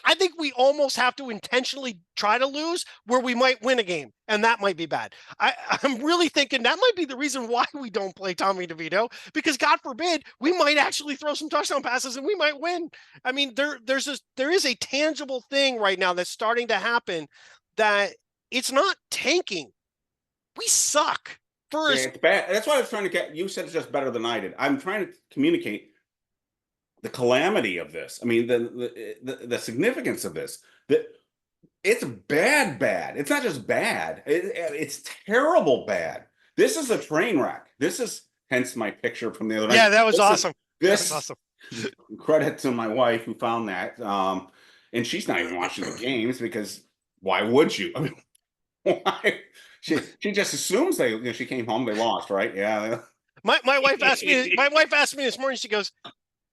Speaker 1: I think we almost have to intentionally try to lose where we might win a game, and that might be bad. I'm really thinking that might be the reason why we don't play Tommy DeVito, because God forbid we might actually throw some touchdown passes and we might win. I mean, there is a tangible thing right now that's starting to happen that it's not tanking. We suck.
Speaker 2: Yeah, it's bad. That's why I was trying to get. You said it's just better than I did. I'm trying to communicate the calamity of this. I mean, the significance of this. That it's bad. It's not just bad. It's terrible bad. This is a train wreck. This is hence my picture from the other night.
Speaker 1: Yeah, that was awesome. That was
Speaker 2: This
Speaker 1: awesome.
Speaker 2: credit to my wife who found that. And she's not even watching the games because why would you? I mean, why? She just assumes she came home, they lost, right? Yeah.
Speaker 1: My wife asked me. My wife asked me this morning. She goes,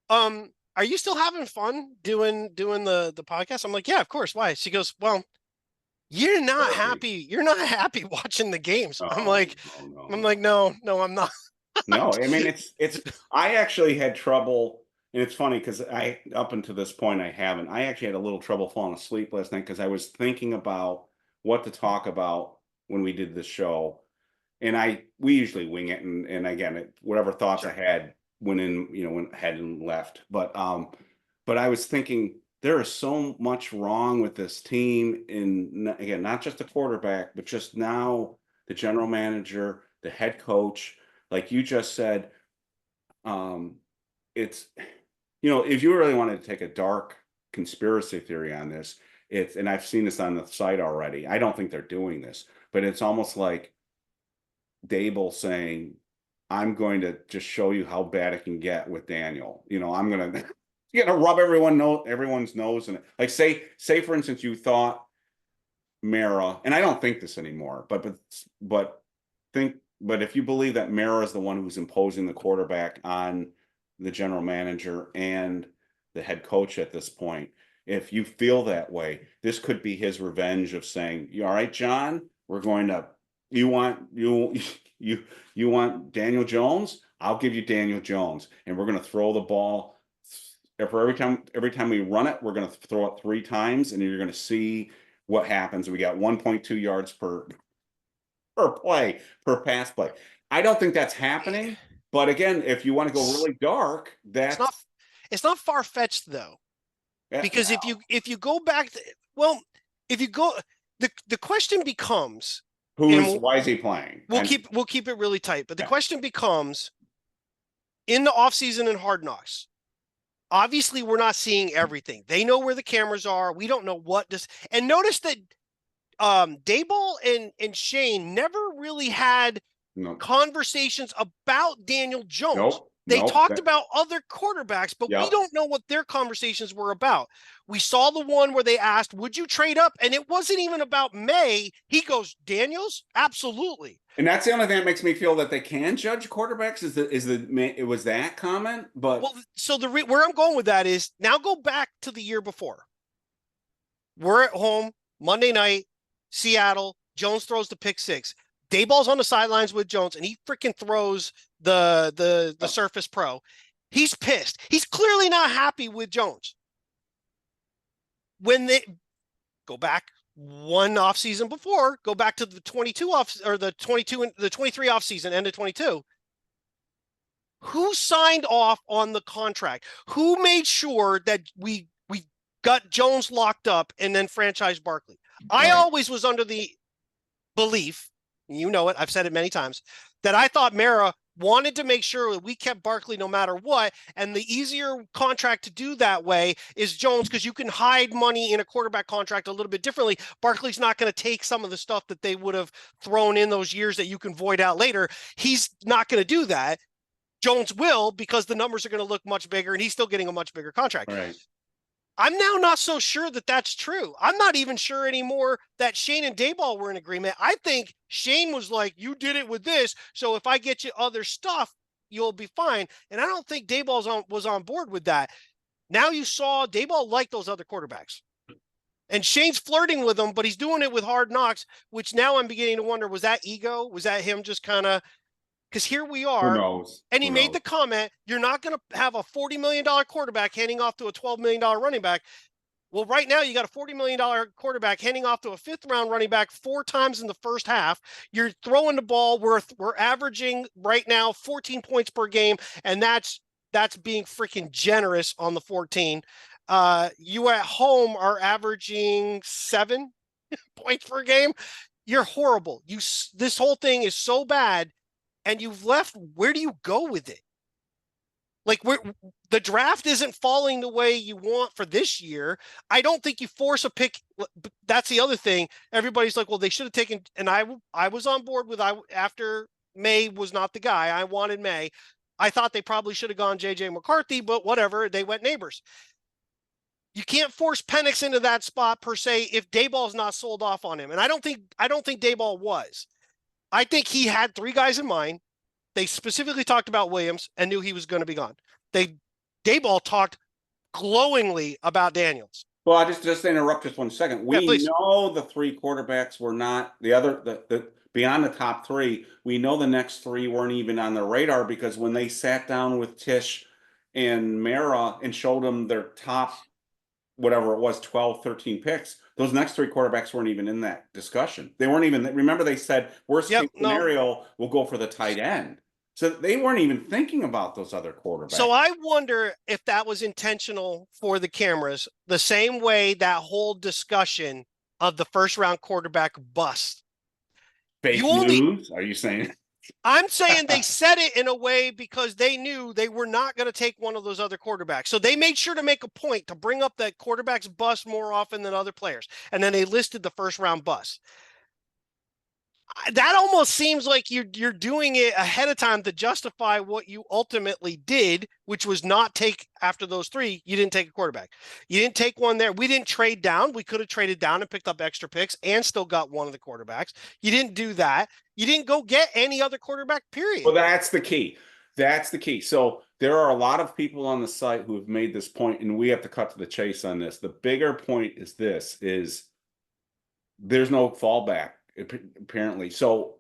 Speaker 1: are you still having fun doing the podcast? I'm like, yeah, of course. Why? She goes, well, you're not happy. You're not happy watching the games. I'm
Speaker 2: Oh,
Speaker 1: like,
Speaker 2: no.
Speaker 1: no, I'm not.
Speaker 2: No, I mean it's I actually had trouble, and it's funny because I up until this point I haven't. I actually had a little trouble falling asleep last night because I was thinking about what to talk about when we did this show. And we usually wing it, and again, whatever thoughts I
Speaker 1: Sure.
Speaker 2: had went in, went ahead and left. But I was thinking there is so much wrong with this team, in again, not just the quarterback, but just now the general manager, the head coach, like you just said. It's if you really wanted to take a dark conspiracy theory on this, and I've seen this on the site already. I don't think they're doing this, but it's almost like Daboll saying, "I'm going to just show you how bad it can get with Daniel. I'm gonna rub everyone's nose in it. Like say for instance, you thought Mara, and I don't think this anymore, but think but if you believe that Mara is the one who's imposing the quarterback on the general manager and the head coach at this point, if you feel that way, this could be his revenge of saying, "You all right, John? We're going to you want Daniel Jones? I'll give you Daniel Jones, and we're going to throw the ball. For every time we run it, we're going to throw it 3 times, and you're going to see what happens. We got 1.2 yards per pass play. I don't think that's happening. But again, if you want to go really dark,
Speaker 1: It's not. It's not far fetched though, because if you go back, well, if you go, the question becomes,
Speaker 2: why is he playing?
Speaker 1: We'll keep it really tight. But the question becomes, in the offseason and Hard Knocks, obviously we're not seeing everything. They know where the cameras are. We don't know what this. And notice that Daboll and Shane never really had conversations about Daniel Jones.
Speaker 2: Nope.
Speaker 1: They talked about other quarterbacks, but we don't know what their conversations were about. We saw the one where they asked, would you trade up? And it wasn't even about May. He goes, Daniels? Absolutely.
Speaker 2: And that's the only thing that makes me feel that they can judge quarterbacks it was that comment. But
Speaker 1: so where I'm going with that is, now go back to the year before. We're at home, Monday night, Seattle, Jones throws the pick 6. Daboll's on the sidelines with Jones, and he freaking throws the Surface Pro. He's pissed. He's clearly not happy with Jones. When they go back one off season before, go back to the 22 off or the 22 and the 23 off season, end of 22. Who signed off on the contract? Who made sure that we got Jones locked up and then franchised Barkley? I
Speaker 2: Right.
Speaker 1: always was under the belief, you know it, I've said it many times, that I thought Mara wanted to make sure that we kept Barkley no matter what. And the easier contract to do that way is Jones, because you can hide money in a quarterback contract a little bit differently. Barkley's not going to take some of the stuff that they would have thrown in those years that you can void out later. He's not going to do that. Jones will, because the numbers are going to look much bigger and he's still getting a much bigger contract.
Speaker 2: Right.
Speaker 1: I'm now not so sure that that's true. I'm not even sure anymore that Shane and Daboll were in agreement. I think Shane was like, you did it with this, so if I get you other stuff, you'll be fine. And I don't think Daboll was on board with that. Now you saw Daboll like those other quarterbacks. And Shane's flirting with them, but he's doing it with Hard Knocks, which now I'm beginning to wonder, was that ego? Was that him just kind of, because here we
Speaker 2: Who
Speaker 1: are.
Speaker 2: knows?
Speaker 1: And he
Speaker 2: Who
Speaker 1: made
Speaker 2: knows?
Speaker 1: the comment, you're not going to have a $40 million quarterback handing off to a $12 million running back. Well, right now you got a $40 million quarterback handing off to a fifth round running back 4 times in the first half. You're throwing the ball. We're averaging right now 14 points per game, and that's being freaking generous on the 14. You at home are averaging 7 points per game. You're horrible. This whole thing is so bad, and you've left. Where do you go with it? Like, the draft isn't falling the way you want for this year. I don't think you force a pick. That's the other thing. Everybody's like, well, they should have taken, and I was on board with, after May was not the guy. I wanted May. I thought they probably should have gone JJ McCarthy, but whatever. They went Neighbors. You can't force Penix into that spot per se if Daboll's not sold off on him. And I don't think Daboll was. I think he had 3 guys in mind. They specifically talked about Williams and knew he was going to be gone. Daboll talked glowingly about Daniels.
Speaker 2: Well, I just interrupt just 1 second.
Speaker 1: Yeah,
Speaker 2: We
Speaker 1: please.
Speaker 2: know the 3 quarterbacks were not the beyond the top 3. We know the next 3 weren't even on their radar, because when they sat down with Tisch and Mara and showed them their top, whatever it was, 12, 13 picks, those next 3 quarterbacks weren't even in that discussion. They weren't even, remember they said, worst
Speaker 1: Yep.
Speaker 2: case
Speaker 1: No.
Speaker 2: scenario, we'll go for the tight end. So they weren't even thinking about those other quarterbacks.
Speaker 1: So I wonder if that was intentional for the cameras, the same way that whole discussion of the first round quarterback bust.
Speaker 2: Fake news, are you saying?
Speaker 1: I'm saying they said it in a way because they knew they were not going to take one of those other quarterbacks. So they made sure to make a point to bring up that quarterbacks bust more often than other players. And then they listed the first round bust. That almost seems like you're doing it ahead of time to justify what you ultimately did, which was not take, after those 3. You didn't take a quarterback. You didn't take one there. We didn't trade down. We could have traded down and picked up extra picks and still got one of the quarterbacks. You didn't do that. You didn't go get any other quarterback, period.
Speaker 2: Well, that's the key. That's the key. So there are a lot of people on the site who have made this point, and we have to cut to the chase on this. The bigger point is this: is there's no fallback apparently. So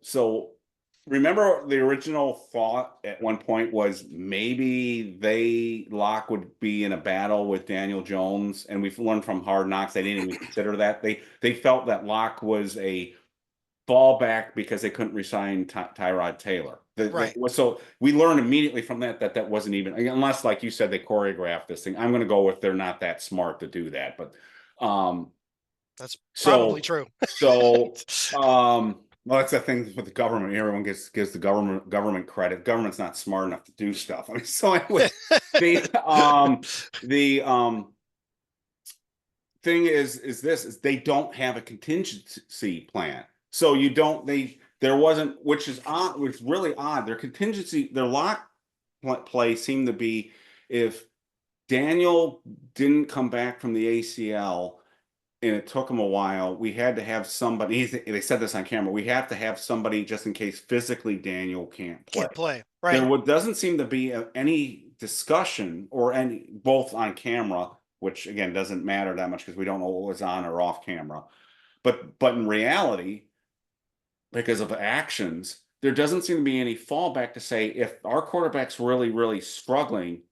Speaker 2: remember, the original thought at one point was maybe Locke would be in a battle with Daniel Jones, and we've learned from Hard Knocks they didn't even consider that. They felt that Locke was a fallback because they couldn't resign Tyrod Taylor.
Speaker 1: Right.
Speaker 2: So we learned immediately from that wasn't even, unless, like you said, they choreographed this thing. I'm going to go with they're not that smart to do that, but
Speaker 1: that's probably true.
Speaker 2: well, that's the thing with the government. Everyone gives the government credit. Government's not smart enough to do stuff. I mean, so anyway, the thing is they don't have a contingency plan. So there wasn't, which is odd, which is really odd. Their lock play seemed to be, if Daniel didn't come back from the ACL and it took him a while, we had to have somebody, they said this on camera, we have to have somebody just in case physically Daniel can't play.
Speaker 1: Right.
Speaker 2: There doesn't seem to be any discussion or any, both on camera, which again doesn't matter that much because we don't know what was on or off camera. But in reality, because of actions, there doesn't seem to be any fallback to say if our quarterback's really, really struggling,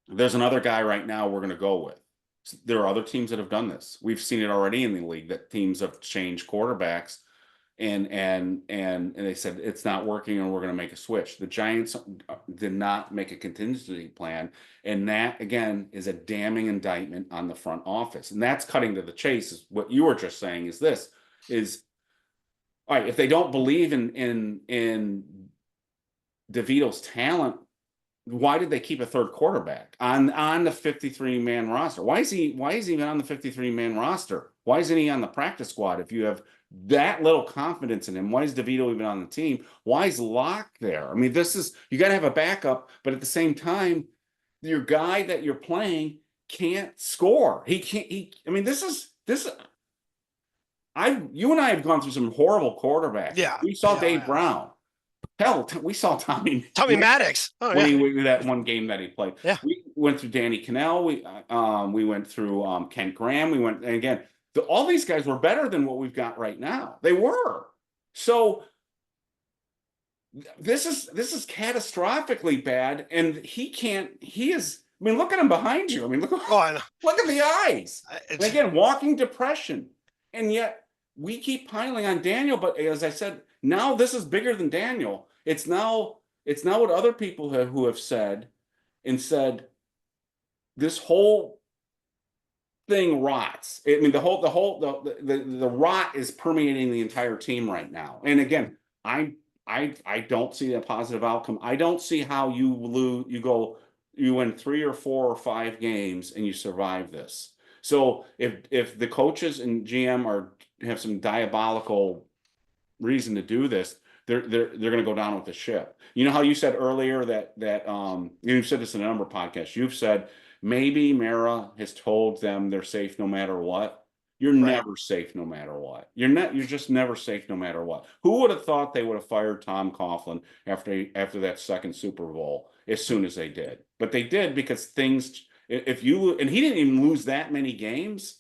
Speaker 2: there's another guy right now we're going to go with. There are other teams that have done this. We've seen it already in the league that teams have changed quarterbacks and they said it's not working and we're going to make a switch. The Giants did not make a contingency plan, and that again is a damning indictment on the front office. And that's cutting to the chase. Is what you were just saying is all right, if they don't believe in DeVito's talent, why did they keep a third quarterback on the 53-man roster? Why is he even on the 53-man roster? Why isn't he on the practice squad if you have that little confidence in him? Why is DeVito even on the team? Why is Locke there? I mean, this is, you got to have a backup, but at the same time, your guy that you're playing can't score. He can't. I mean, this. You and I have gone through some horrible quarterbacks.
Speaker 1: Yeah.
Speaker 2: We saw
Speaker 1: Yeah,
Speaker 2: Dave
Speaker 1: yeah.
Speaker 2: Brown. Hell, we saw Tommy
Speaker 1: Tommy Maddox. Oh
Speaker 2: when
Speaker 1: yeah.
Speaker 2: he that one game that he played.
Speaker 1: Yeah.
Speaker 2: We went through Danny Cannell. We went through Kent Graham. We went, and again, all these guys were better than what we've got right now. They were. So this is catastrophically bad, and he can't. He is. I mean, look at him behind you. I mean,
Speaker 1: Oh, I know.
Speaker 2: look at the eyes. And
Speaker 1: It's,
Speaker 2: again, walking depression, and yet we keep piling on Daniel. But as I said, now this is bigger than Daniel. It's now what other people who have said and said this whole thing rots. I mean, the rot is permeating the entire team right now. And again, I don't see a positive outcome. I don't see how you lose. You win 3 or 4 or 5 games and you survive this. So if the coaches and GM have some diabolical reason to do this, they're going to go down with the ship. You know how you said earlier that you've said this in a number of podcasts. You've said maybe Mara has told them they're safe no matter what. You're
Speaker 1: right.
Speaker 2: never safe no matter what. You're just never safe no matter what. Who would have thought they would have fired Tom Coughlin after that second Super Bowl as soon as they did? But they did because things. If you and he didn't even lose that many games.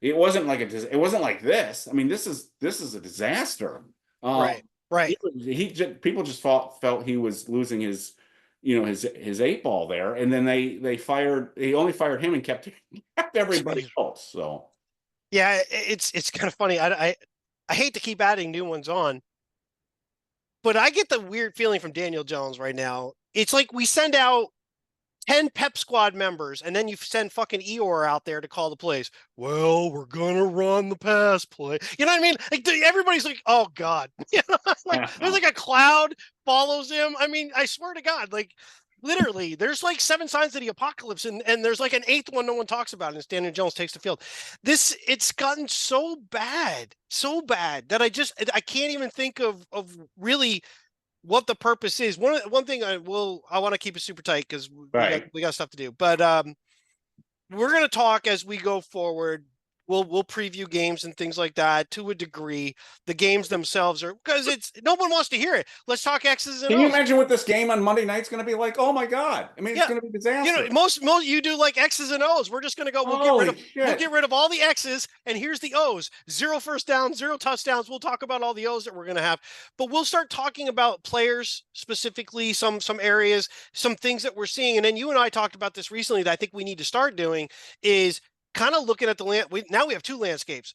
Speaker 2: It wasn't like this. I mean, this is a disaster.
Speaker 1: Right. Right.
Speaker 2: People just felt he was losing his, his 8 ball there, and then they only fired him and kept everybody else. So
Speaker 1: yeah, it's kind of funny. I hate to keep adding new ones on, but I get the weird feeling from Daniel Jones right now. It's like we send out 10 pep squad members, and then you send fucking Eeyore out there to call the plays. Well, we're gonna run the pass play. You know what I mean? Like everybody's like, oh God. You know, like there's like a cloud follows him. I mean, I swear to God, like literally, there's like 7 signs of the apocalypse, and there's like an 8th one no one talks about, and Daniel Jones takes the field. It's gotten so bad that I can't even think of really what the purpose is. One thing I want to keep it super tight because
Speaker 2: right.
Speaker 1: we got stuff to do. But we're going to talk as we go forward. We'll preview games and things like that to a degree. The games themselves are because no one wants to hear it. Let's talk X's and O's.
Speaker 2: Can you imagine what this game on Monday night's going to be like? Oh my God! I mean, it's going to be a disaster.
Speaker 1: You know, most you do like X's and O's. We're just going to go. We'll get rid of all the X's, and here's the O's. 0 first downs, 0 touchdowns. We'll talk about all the O's that we're going to have, but we'll start talking about players specifically, some areas, some things that we're seeing, and then you and I talked about this recently that I think we need to start doing is kind of looking at the land. Now we have 2 landscapes.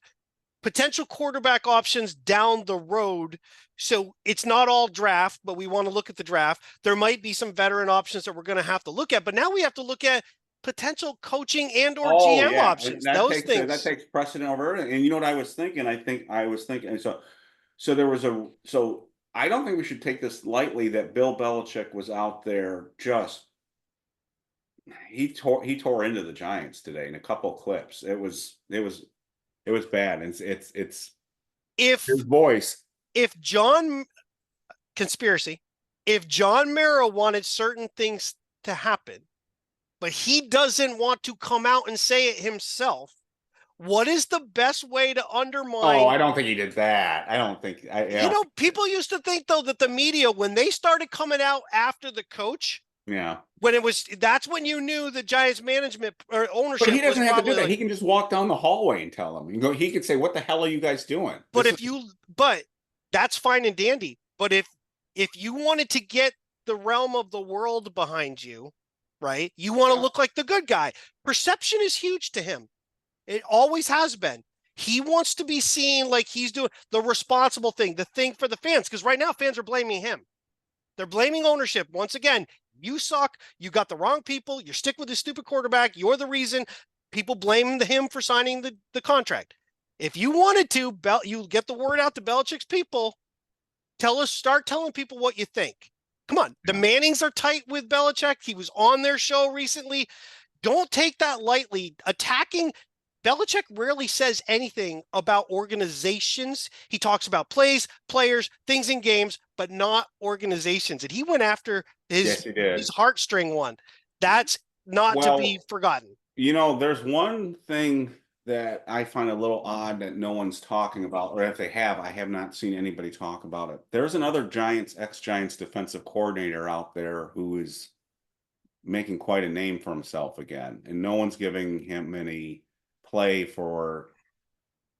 Speaker 1: Potential quarterback options down the road. So it's not all draft, but we want to look at the draft. There might be some veteran options that we're going to have to look at, but now we have to look at potential coaching and or GM options. Those things.
Speaker 2: That takes precedent over it. And you know what I was thinking? I was thinking, so I don't think we should take this lightly that Bill Belichick was out there he tore into the Giants today in a couple of clips. It was bad. It's his voice.
Speaker 1: If John Mara wanted certain things to happen, but he doesn't want to come out and say it himself, what is the best way to undermine?
Speaker 2: Oh, I don't think he did that. I don't think.
Speaker 1: People used to think though that the media, when they started coming out after the coach.
Speaker 2: Yeah.
Speaker 1: That's when you knew the Giants management or ownership.
Speaker 2: But he doesn't have to do that. He can just walk down the hallway and tell them. He could say, "What the hell are you guys doing?"
Speaker 1: But that's fine and dandy. But if you wanted to get the realm of the world behind you, right? You want to look like the good guy. Perception is huge to him. It always has been. He wants to be seen like he's doing the responsible thing, the thing for the fans. Because right now, fans are blaming him. They're blaming ownership. Once again, you suck. You got the wrong people. You're stuck with this stupid quarterback. You're the reason. People blame him for signing the contract. If you wanted to, you get the word out to Belichick's people. Start telling people what you think. Come on. The Mannings are tight with Belichick. He was on their show recently. Don't take that lightly. Attacking Belichick rarely says anything about organizations. He talks about plays, players, things in games, but not organizations. And he went after
Speaker 2: Yes, he did.
Speaker 1: his heartstring one. That's not to be
Speaker 2: Well,
Speaker 1: forgotten.
Speaker 2: there's one thing that I find a little odd that no one's talking about, or if they have, I have not seen anybody talk about it. There's another ex-Giants defensive coordinator out there who is making quite a name for himself again, and no one's giving him any play for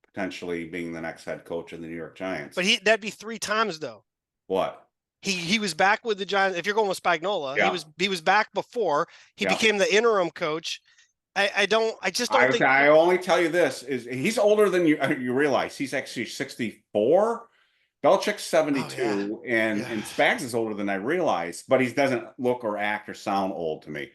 Speaker 2: potentially being the next head coach of the New York Giants.
Speaker 1: But that'd be 3 times though.
Speaker 2: What?
Speaker 1: He was back with the Giants. If you're going with Spagnuolo,
Speaker 2: Yeah.
Speaker 1: he was back before he became the interim coach. I just don't think.
Speaker 2: I only tell you this is he's older than you realize. He's actually 64. Belichick's 72, and Spags is older than I realized, but he doesn't look or act or sound old to me.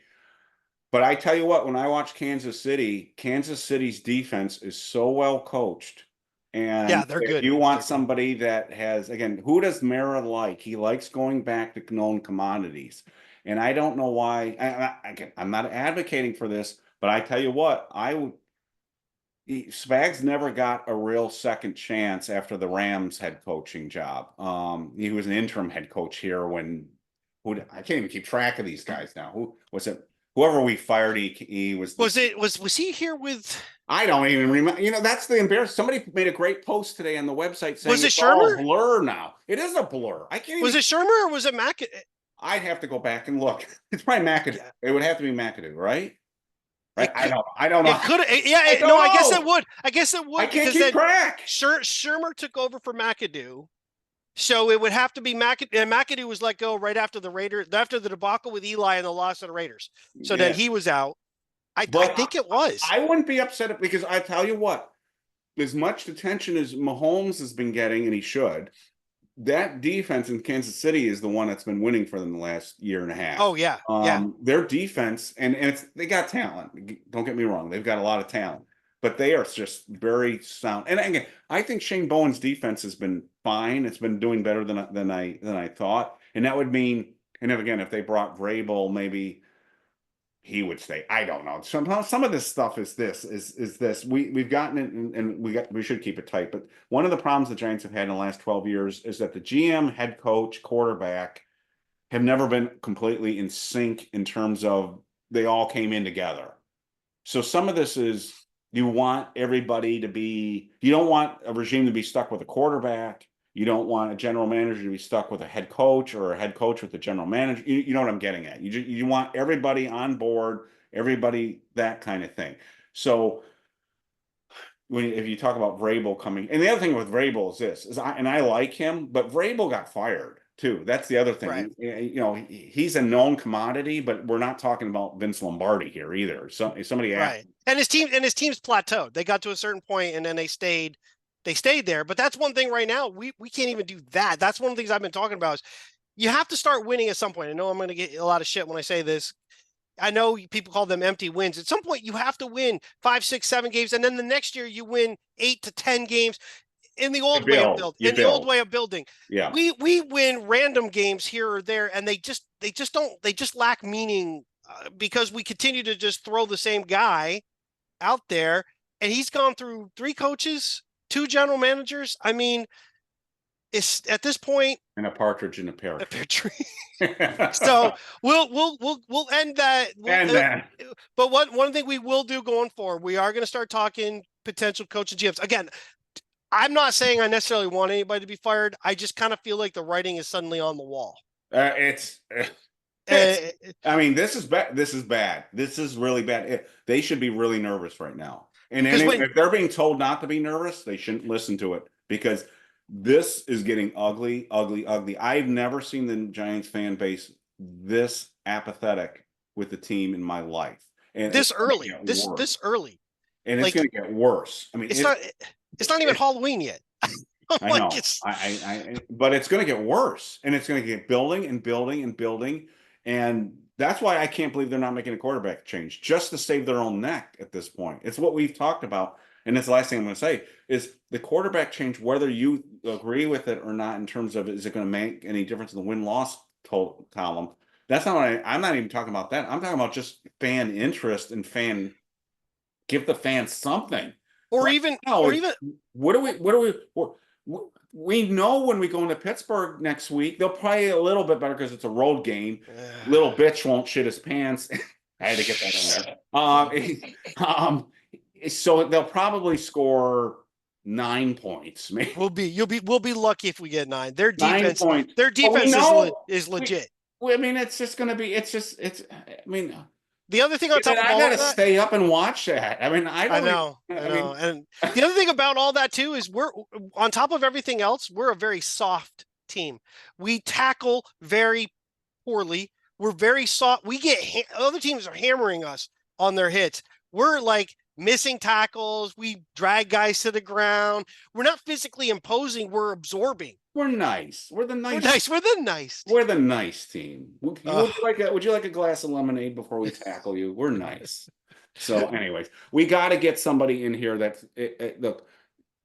Speaker 2: But I tell you what, when I watch Kansas City's defense is so well coached. And
Speaker 1: they're
Speaker 2: if
Speaker 1: good.
Speaker 2: you want somebody that has, again, who does Mara like? He likes going back to known commodities. And I don't know why. Again, I'm not advocating for this, but I tell you what, Spags never got a real second chance after the Rams head coaching job. He was an interim head coach here I can't even keep track of these guys now. Who was it? Whoever we fired, he was.
Speaker 1: Was he here with?
Speaker 2: I don't even remember. That's the embarrassment. Somebody made a great post today on the website saying
Speaker 1: Was it
Speaker 2: it's
Speaker 1: Shermer?
Speaker 2: all a blur now. It is a blur. I can't.
Speaker 1: Was it Shermer or was it Mac?
Speaker 2: I'd have to go back and look. It's probably McAdoo. Yeah. It would have to be McAdoo, right? Right. I don't know.
Speaker 1: It could. I guess it would. I guess it would.
Speaker 2: I can't keep track.
Speaker 1: Shermer took over for McAdoo. So it would have to be McAdoo, and McAdoo was let go right after after the debacle with Eli and the loss of the Raiders. So then he was out. I think it was.
Speaker 2: I wouldn't be upset because I tell you what, as much attention as Mahomes has been getting, and he should, that defense in Kansas City is the one that's been winning for them the last year and a half.
Speaker 1: Oh yeah,
Speaker 2: Their defense, and they got talent. Don't get me wrong, they've got a lot of talent. But they are just very sound. And again, I think Shane Bowen's defense has been fine. It's been doing better than I thought. And that would mean, and then again, if they brought Vrabel, maybe he would stay. I don't know. Some of this stuff is this. We've gotten it, and we should keep it tight. But one of the problems the Giants have had in the last 12 years is that the GM, head coach, quarterback have never been completely in sync in terms of they all came in together. So some of this is. You want everybody you don't want a regime to be stuck with a quarterback. You don't want a general manager to be stuck with a head coach or a head coach with a general manager. You know what I'm getting at. You want everybody on board, everybody, that kind of thing. So if you talk about Vrabel coming, and the other thing with Vrabel is this, I like him, but Vrabel got fired too. That's the other thing. Right. He's a known commodity, but we're not talking about Vince Lombardi here either. Somebody
Speaker 1: right. And his team's plateaued. They got to a certain point and then they stayed there. But that's one thing right now. We can't even do that. That's one of the things I've been talking about is you have to start winning at some point. I know I'm going to get a lot of shit when I say this. I know people call them empty wins. At some point, you have to win 5, 6, 7 games, and then the next year you win 8 to 10 games. In the old way of building, old way of building, we win random games here or there, and they just lack meaning because we continue to just throw the same guy out there, and he's gone through 3 coaches, 2 general managers. I mean, it's at this point,
Speaker 2: and a partridge in a pear tree.
Speaker 1: So we'll end that. But one thing we will do going forward, we are going to start talking potential coach and GMs again. I'm not saying I necessarily want anybody to be fired. I just kind of feel like the writing is suddenly on the wall.
Speaker 2: I mean, this is bad. This is bad. This is really bad. They should be really nervous right now. And if they're being told not to be nervous, they shouldn't listen to it because this is getting ugly, ugly, ugly. I've never seen the Giants fan base this apathetic with the team in my life. And it's
Speaker 1: This
Speaker 2: going to
Speaker 1: early,
Speaker 2: get
Speaker 1: this
Speaker 2: worse.
Speaker 1: early,
Speaker 2: And it's
Speaker 1: like
Speaker 2: going to get worse. I mean,
Speaker 1: it's not it's not even
Speaker 2: it
Speaker 1: Halloween yet. I'm
Speaker 2: I
Speaker 1: like
Speaker 2: know.
Speaker 1: it's
Speaker 2: But it's going to get worse, and it's going to get building and building and building, and that's why I can't believe they're not making a quarterback change just to save their own neck at this point. It's what we've talked about, and it's the last thing I'm going to say is the quarterback change, whether you agree with it or not, in terms of is it going to make any difference in the win-loss column. That's not what I'm not even talking about that. I'm talking about just fan interest and give the fans something.
Speaker 1: or
Speaker 2: Right
Speaker 1: even
Speaker 2: now,
Speaker 1: or even
Speaker 2: we know when we go into Pittsburgh next week, they'll play a little bit better because it's a road game. Little bitch won't shit his pants. I had to get that in there. So they'll probably score 9 points. Maybe
Speaker 1: we'll be lucky if we get 9.
Speaker 2: 9 points.
Speaker 1: Their
Speaker 2: But we
Speaker 1: defense
Speaker 2: know
Speaker 1: is legit.
Speaker 2: I mean, it's just going to be. I mean,
Speaker 1: The other thing on top of
Speaker 2: I
Speaker 1: all
Speaker 2: got
Speaker 1: of
Speaker 2: to
Speaker 1: that,
Speaker 2: stay up and watch that. I mean, I
Speaker 1: I
Speaker 2: don't. Even,
Speaker 1: know, I
Speaker 2: I
Speaker 1: know.
Speaker 2: mean,
Speaker 1: And the other thing about all that too is we're on top of everything else, we're a very soft team. We tackle very poorly. We're very soft. We get other teams are hammering us on their hits. We're like missing tackles. We drag guys to the ground. We're not physically imposing. We're absorbing.
Speaker 2: we're nice. We're the
Speaker 1: We're
Speaker 2: nice.
Speaker 1: nice. We're the nice.
Speaker 2: We're the nice team. Would
Speaker 1: Uh,
Speaker 2: you like a glass of lemonade before we tackle you? We're nice. So, anyways, we got to get somebody in here that look.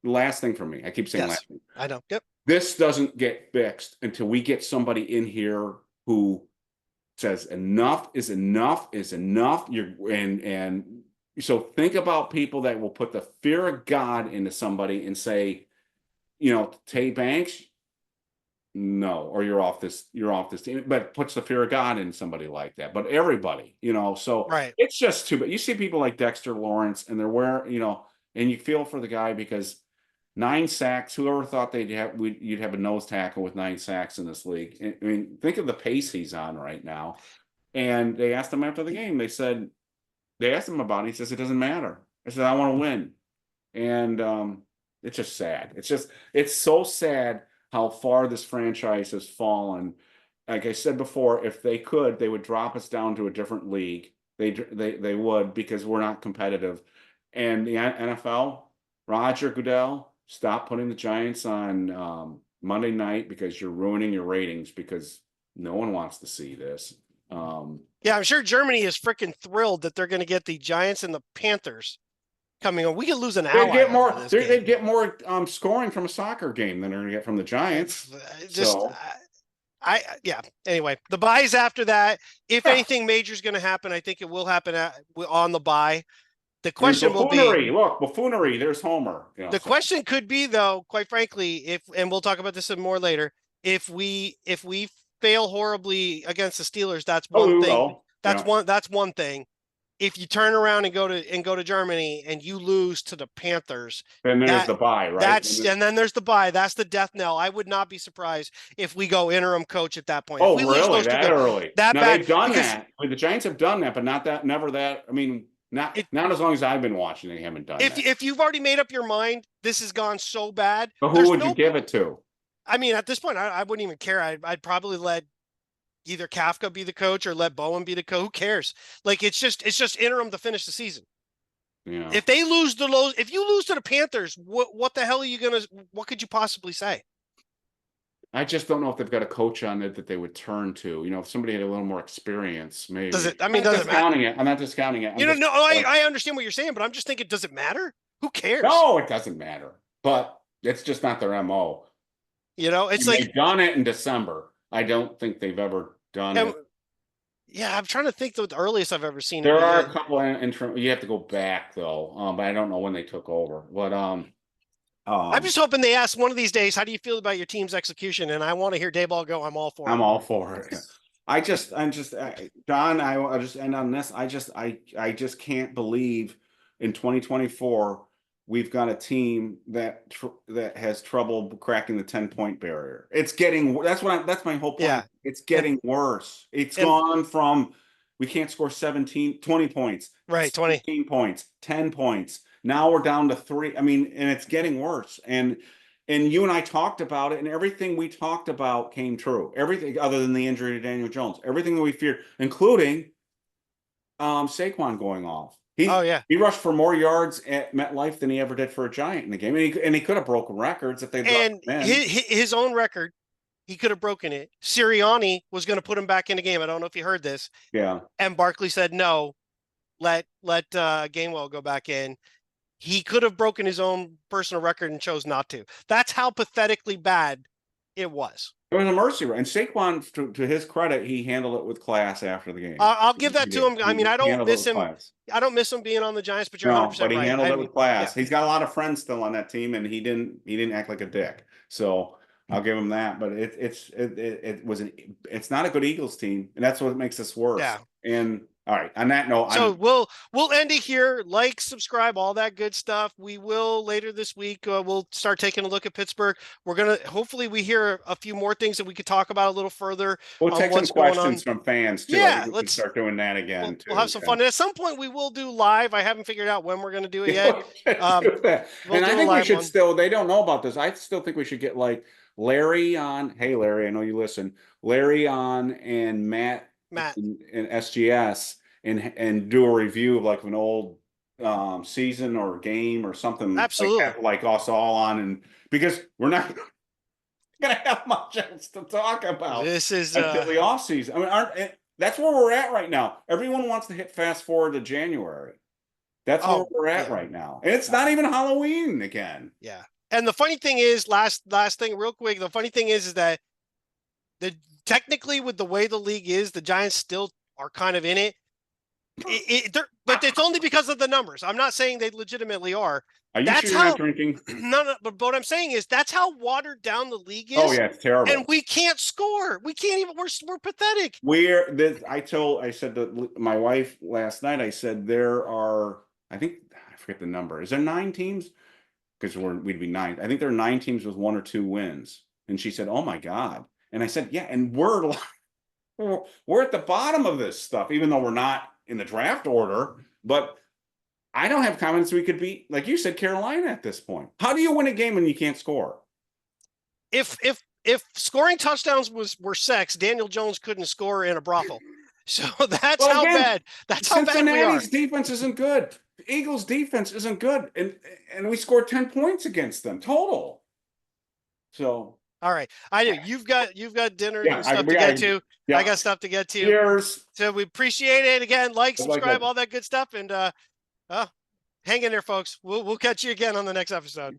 Speaker 2: Last thing for me, I keep saying
Speaker 1: yes,
Speaker 2: last thing.
Speaker 1: I know. Yep.
Speaker 2: This doesn't get fixed until we get somebody in here who says enough is enough is enough. And so think about people that will put the fear of God into somebody and say, Tay Banks, no, or you're off this team, but puts the fear of God in somebody like that. But everybody, so
Speaker 1: Right.
Speaker 2: it's just too bad. You see people like Dexter Lawrence, and they're wearing, and you feel for the guy because 9 sacks. Whoever thought you'd have a nose tackle with 9 sacks in this league? I mean, think of the pace he's on right now. And they asked him after the game. They asked him about it. He says it doesn't matter. I said I want to win, and it's just sad. It's so sad how far this franchise has fallen. Like I said before, if they could, they would drop us down to a different league. They would, because we're not competitive. And the NFL, Roger Goodell, stop putting the Giants on Monday night because you're ruining your ratings, because no one wants to see this.
Speaker 1: Yeah, I'm sure Germany is freaking thrilled that they're going to get the Giants and the Panthers coming on. We could lose an ally over this game.
Speaker 2: They'd get more scoring from a soccer game than they're going to get from the Giants.
Speaker 1: Yeah. Anyway, the buys after that. If anything major is going to happen, I think it will happen on the buy. The question will be,
Speaker 2: look, buffoonery. There's Homer.
Speaker 1: Question could be, though, quite frankly, and we'll talk about this some more later, if we fail horribly against the Steelers, that's one thing. That's one thing. If you turn around and go to Germany and you lose to the Panthers,
Speaker 2: then there's the bye, right?
Speaker 1: And then there's the bye. That's the death knell. I would not be surprised if we go interim coach at that point.
Speaker 2: Oh,
Speaker 1: if we
Speaker 2: really?
Speaker 1: lose those
Speaker 2: That early?
Speaker 1: That
Speaker 2: now,
Speaker 1: bad?
Speaker 2: They've done that. The Giants have done that, but never that. I mean, not as long as I've been watching. They haven't done that.
Speaker 1: If you've already made up your mind, this has gone so bad.
Speaker 2: But who would you give it to?
Speaker 1: I mean, at this point, I wouldn't even care. I'd probably let either Kafka be the coach or let Bowen be the coach. Who cares? Like, it's just interim to finish the season.
Speaker 2: Yeah.
Speaker 1: If you lose to the Panthers, what the hell are you what could you possibly say?
Speaker 2: I just don't know if they've got a coach on it that they would turn to. If somebody had a little more experience, maybe.
Speaker 1: Does it? I
Speaker 2: mean,
Speaker 1: does it matter?
Speaker 2: I'm not discounting it.
Speaker 1: I understand what you're saying, but I'm just thinking, does it matter? Who cares?
Speaker 2: No, it doesn't matter. But it's just not their MO.
Speaker 1: It's like
Speaker 2: they've done it in December. I don't think they've ever done it.
Speaker 1: Yeah, I'm trying to think the earliest I've ever seen.
Speaker 2: There are a couple you have to go back though, but I don't know when they took over. But
Speaker 1: I'm just hoping they ask one of these days, how do you feel about your team's execution? And I want to hear Daboll go, I'm all for it.
Speaker 2: I'm all for it. John, I'll just end on this. I just can't believe in 2024 we've got a team that has trouble cracking the 10-point barrier. It's getting that's my whole point.
Speaker 1: Yeah.
Speaker 2: It's getting worse. It's gone from we can't score 20 points.
Speaker 1: Right,
Speaker 2: 17 points, 10 points. Now we're down to 3. I mean, and it's getting worse. And and you and I talked about it, and everything we talked about came true. Everything other than the injury to Daniel Jones, everything that we feared, including Saquon going off.
Speaker 1: Oh yeah.
Speaker 2: He rushed for more yards at MetLife than he ever did for a Giant in the game, and he could have broken records if they'd let
Speaker 1: And
Speaker 2: him in.
Speaker 1: his own record, he could have broken it. Sirianni was going to put him back in the game. I don't know if you heard this.
Speaker 2: Yeah.
Speaker 1: And Barkley said no. Let Gainwell go back in. He could have broken his own personal record and chose not to. That's how pathetically bad it was.
Speaker 2: It was a mercy rule. And Saquon, to his credit, he handled it with class after the game.
Speaker 1: I'll give that to him. I mean, I don't miss him.
Speaker 2: Class.
Speaker 1: I don't miss him being on the Giants, but you're
Speaker 2: No,
Speaker 1: 100%
Speaker 2: but he
Speaker 1: right.
Speaker 2: handled it with class.
Speaker 1: Yeah.
Speaker 2: He's got a lot of friends still on that team, and he didn't act like a dick. So I'll give him that. But it's not a good Eagles team, and that's what makes this worse.
Speaker 1: Yeah.
Speaker 2: And all right, on that note,
Speaker 1: so we'll end it here. Like, subscribe, all that good stuff. We will later this week. We'll start taking a look at Pittsburgh. We're gonna hopefully we hear a few more things that we could talk about a little further.
Speaker 2: We'll take some questions from fans too.
Speaker 1: Yeah,
Speaker 2: let's start doing that again.
Speaker 1: We'll have some fun. And at some point, we will do live. I haven't figured out when we're going to do it yet.
Speaker 2: And I think we should still. They don't know about this. I still think we should get like Larry on. Hey, Larry, I know you listen. Larry on and Matt. In SGS and do a review of like an old season or game or something.
Speaker 1: Absolutely.
Speaker 2: Like us all on, and because we're not gonna have much else to talk about.
Speaker 1: This is
Speaker 2: until the off season. I mean, that's where we're at right now. Everyone wants to hit fast forward to January. That's where we're at right now. And it's not even Halloween again.
Speaker 1: Yeah. And the funny thing is, last thing real quick, the funny thing is that technically with the way the league is, the Giants still are kind of in it. But it's only because of the numbers. I'm not saying they legitimately are.
Speaker 2: Are you sure you're not drinking?
Speaker 1: No, but what I'm saying is that's how watered down the league is.
Speaker 2: Oh yeah, it's terrible.
Speaker 1: And we can't score. We can't even. We're pathetic.
Speaker 2: I said to my wife last night. I said there are. I forget the number. Is there 9 teams? Because we'd be 9. I think there are 9 teams with 1 or 2 wins. And she said, "Oh my God." And I said, "Yeah." And we're at the bottom of this stuff, even though we're not in the draft order. But I don't have confidence we could beat, like you said, Carolina at this point. How do you win a game when you can't score?
Speaker 1: If scoring touchdowns were sex, Daniel Jones couldn't score in a brothel. So that's how bad. That's how bad we are.
Speaker 2: Cincinnati's defense isn't good. The Eagles' defense isn't good, and we scored 10 points against them total. So.
Speaker 1: All right, I know you've got dinner and stuff to get to. Yeah. I got stuff to get to.
Speaker 2: Cheers.
Speaker 1: So we appreciate it again. Like, subscribe, all that good stuff, and hang in there, folks. We'll catch you again on the next episode.